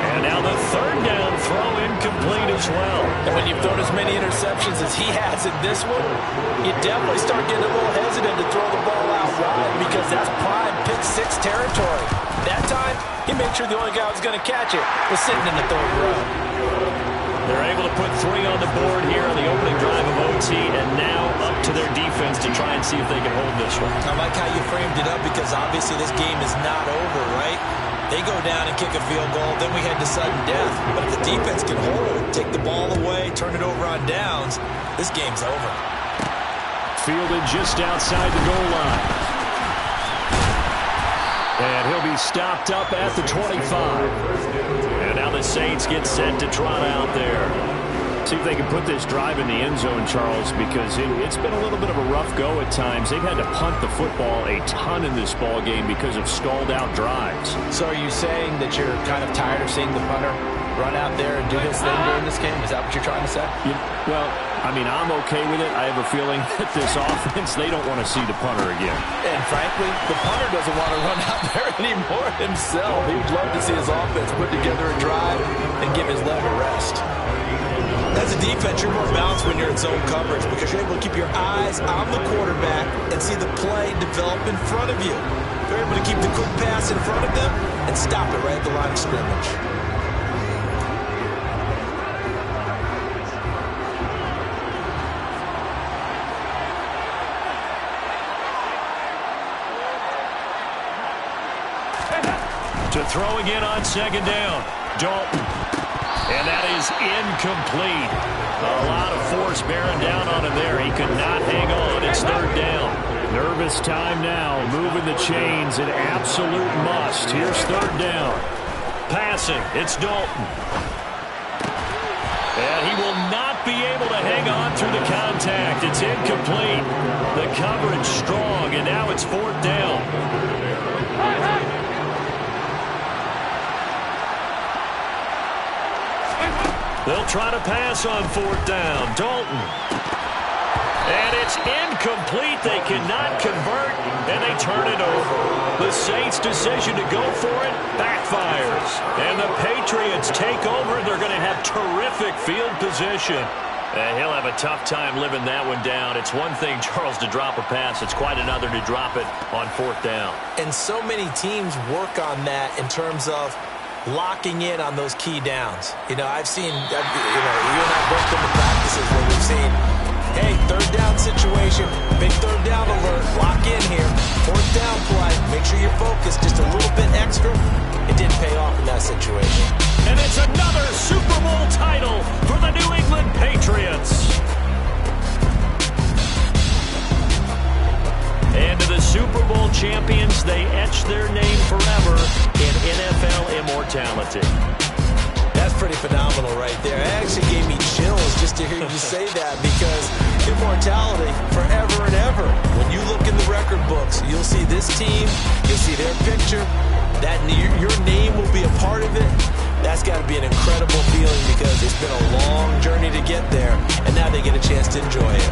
And now the 3rd down throw incomplete as well. And when you've thrown as many interceptions as he has in this one, you definitely start getting a little hesitant to throw the ball out wide because that's prime pick 6 territory. That time, he made sure the only guy who was going to catch it was sitting in the 3rd row. They're able to put 3 on the board here on the opening drive of OT, and now up to their defense to try and see if they can hold this one. I like how you framed it up because obviously this game is not over, right? They go down and kick a field goal, then we head to sudden death. But if the defense can hold, take the ball away, turn it over on downs, this game's over. Fielded just outside the goal line. And he'll be stopped up at the 25. And now the Saints get set to trot out there. See if they can put this drive in the end zone, Charles, because it's been a little bit of a rough go at times. They've had to punt the football a ton in this ball game because of stalled-out drives. So are you saying that you're kind of tired of seeing the punter run out there and do his thing during this game? Is that what you're trying to say? Well, I mean, I'm okay with it. I have a feeling that this offense, they don't want to see the punter again. And frankly, the punter doesn't want to run out there anymore himself. He would love to see his offense put together a drive and give his leg a rest. As a defense, you're more balanced when you're in zone coverage because you're able to keep your eyes on the quarterback and see the play develop in front of you. You're able to keep the quick pass in front of them and stop it right at the line of scrimmage. To throw again on 2nd down. Dalton. And that is incomplete. A lot of force bearing down on him there. He could not hang on. It's 3rd down. Nervous time now. Moving the chains. An absolute must. Here's 3rd down. Passing. It's Dalton. And he will not be able to hang on through the contact. It's incomplete. The coverage strong. And now it's 4th down. They'll try to pass on 4th down. Dalton. And it's incomplete. They cannot convert, and they turn it over. The Saints' decision to go for it backfires. And the Patriots take over. They're going to have terrific field position. And he'll have a tough time living that one down. It's one thing, Charles, to drop a pass. It's quite another to drop it on 4th down. And so many teams work on that in terms of locking in on those key downs. You know, I've seen, you and I both been to practices where we've seen, hey, 3rd down situation, big 3rd down alert, lock in here, 4th down play, make sure you're focused just a little bit extra. It didn't pay off in that situation. And it's another Super Bowl title for the New England Patriots. And to the Super Bowl champions, they etch their name forever in NFL immortality. That's pretty phenomenal right there. It actually gave me chills just to hear you say that because immortality forever and ever. When you look in the record books, you'll see this team, you'll see their picture, that your name will be a part of it. That's got to be an incredible feeling because it's been a long journey to get there, and now they get a chance to enjoy it.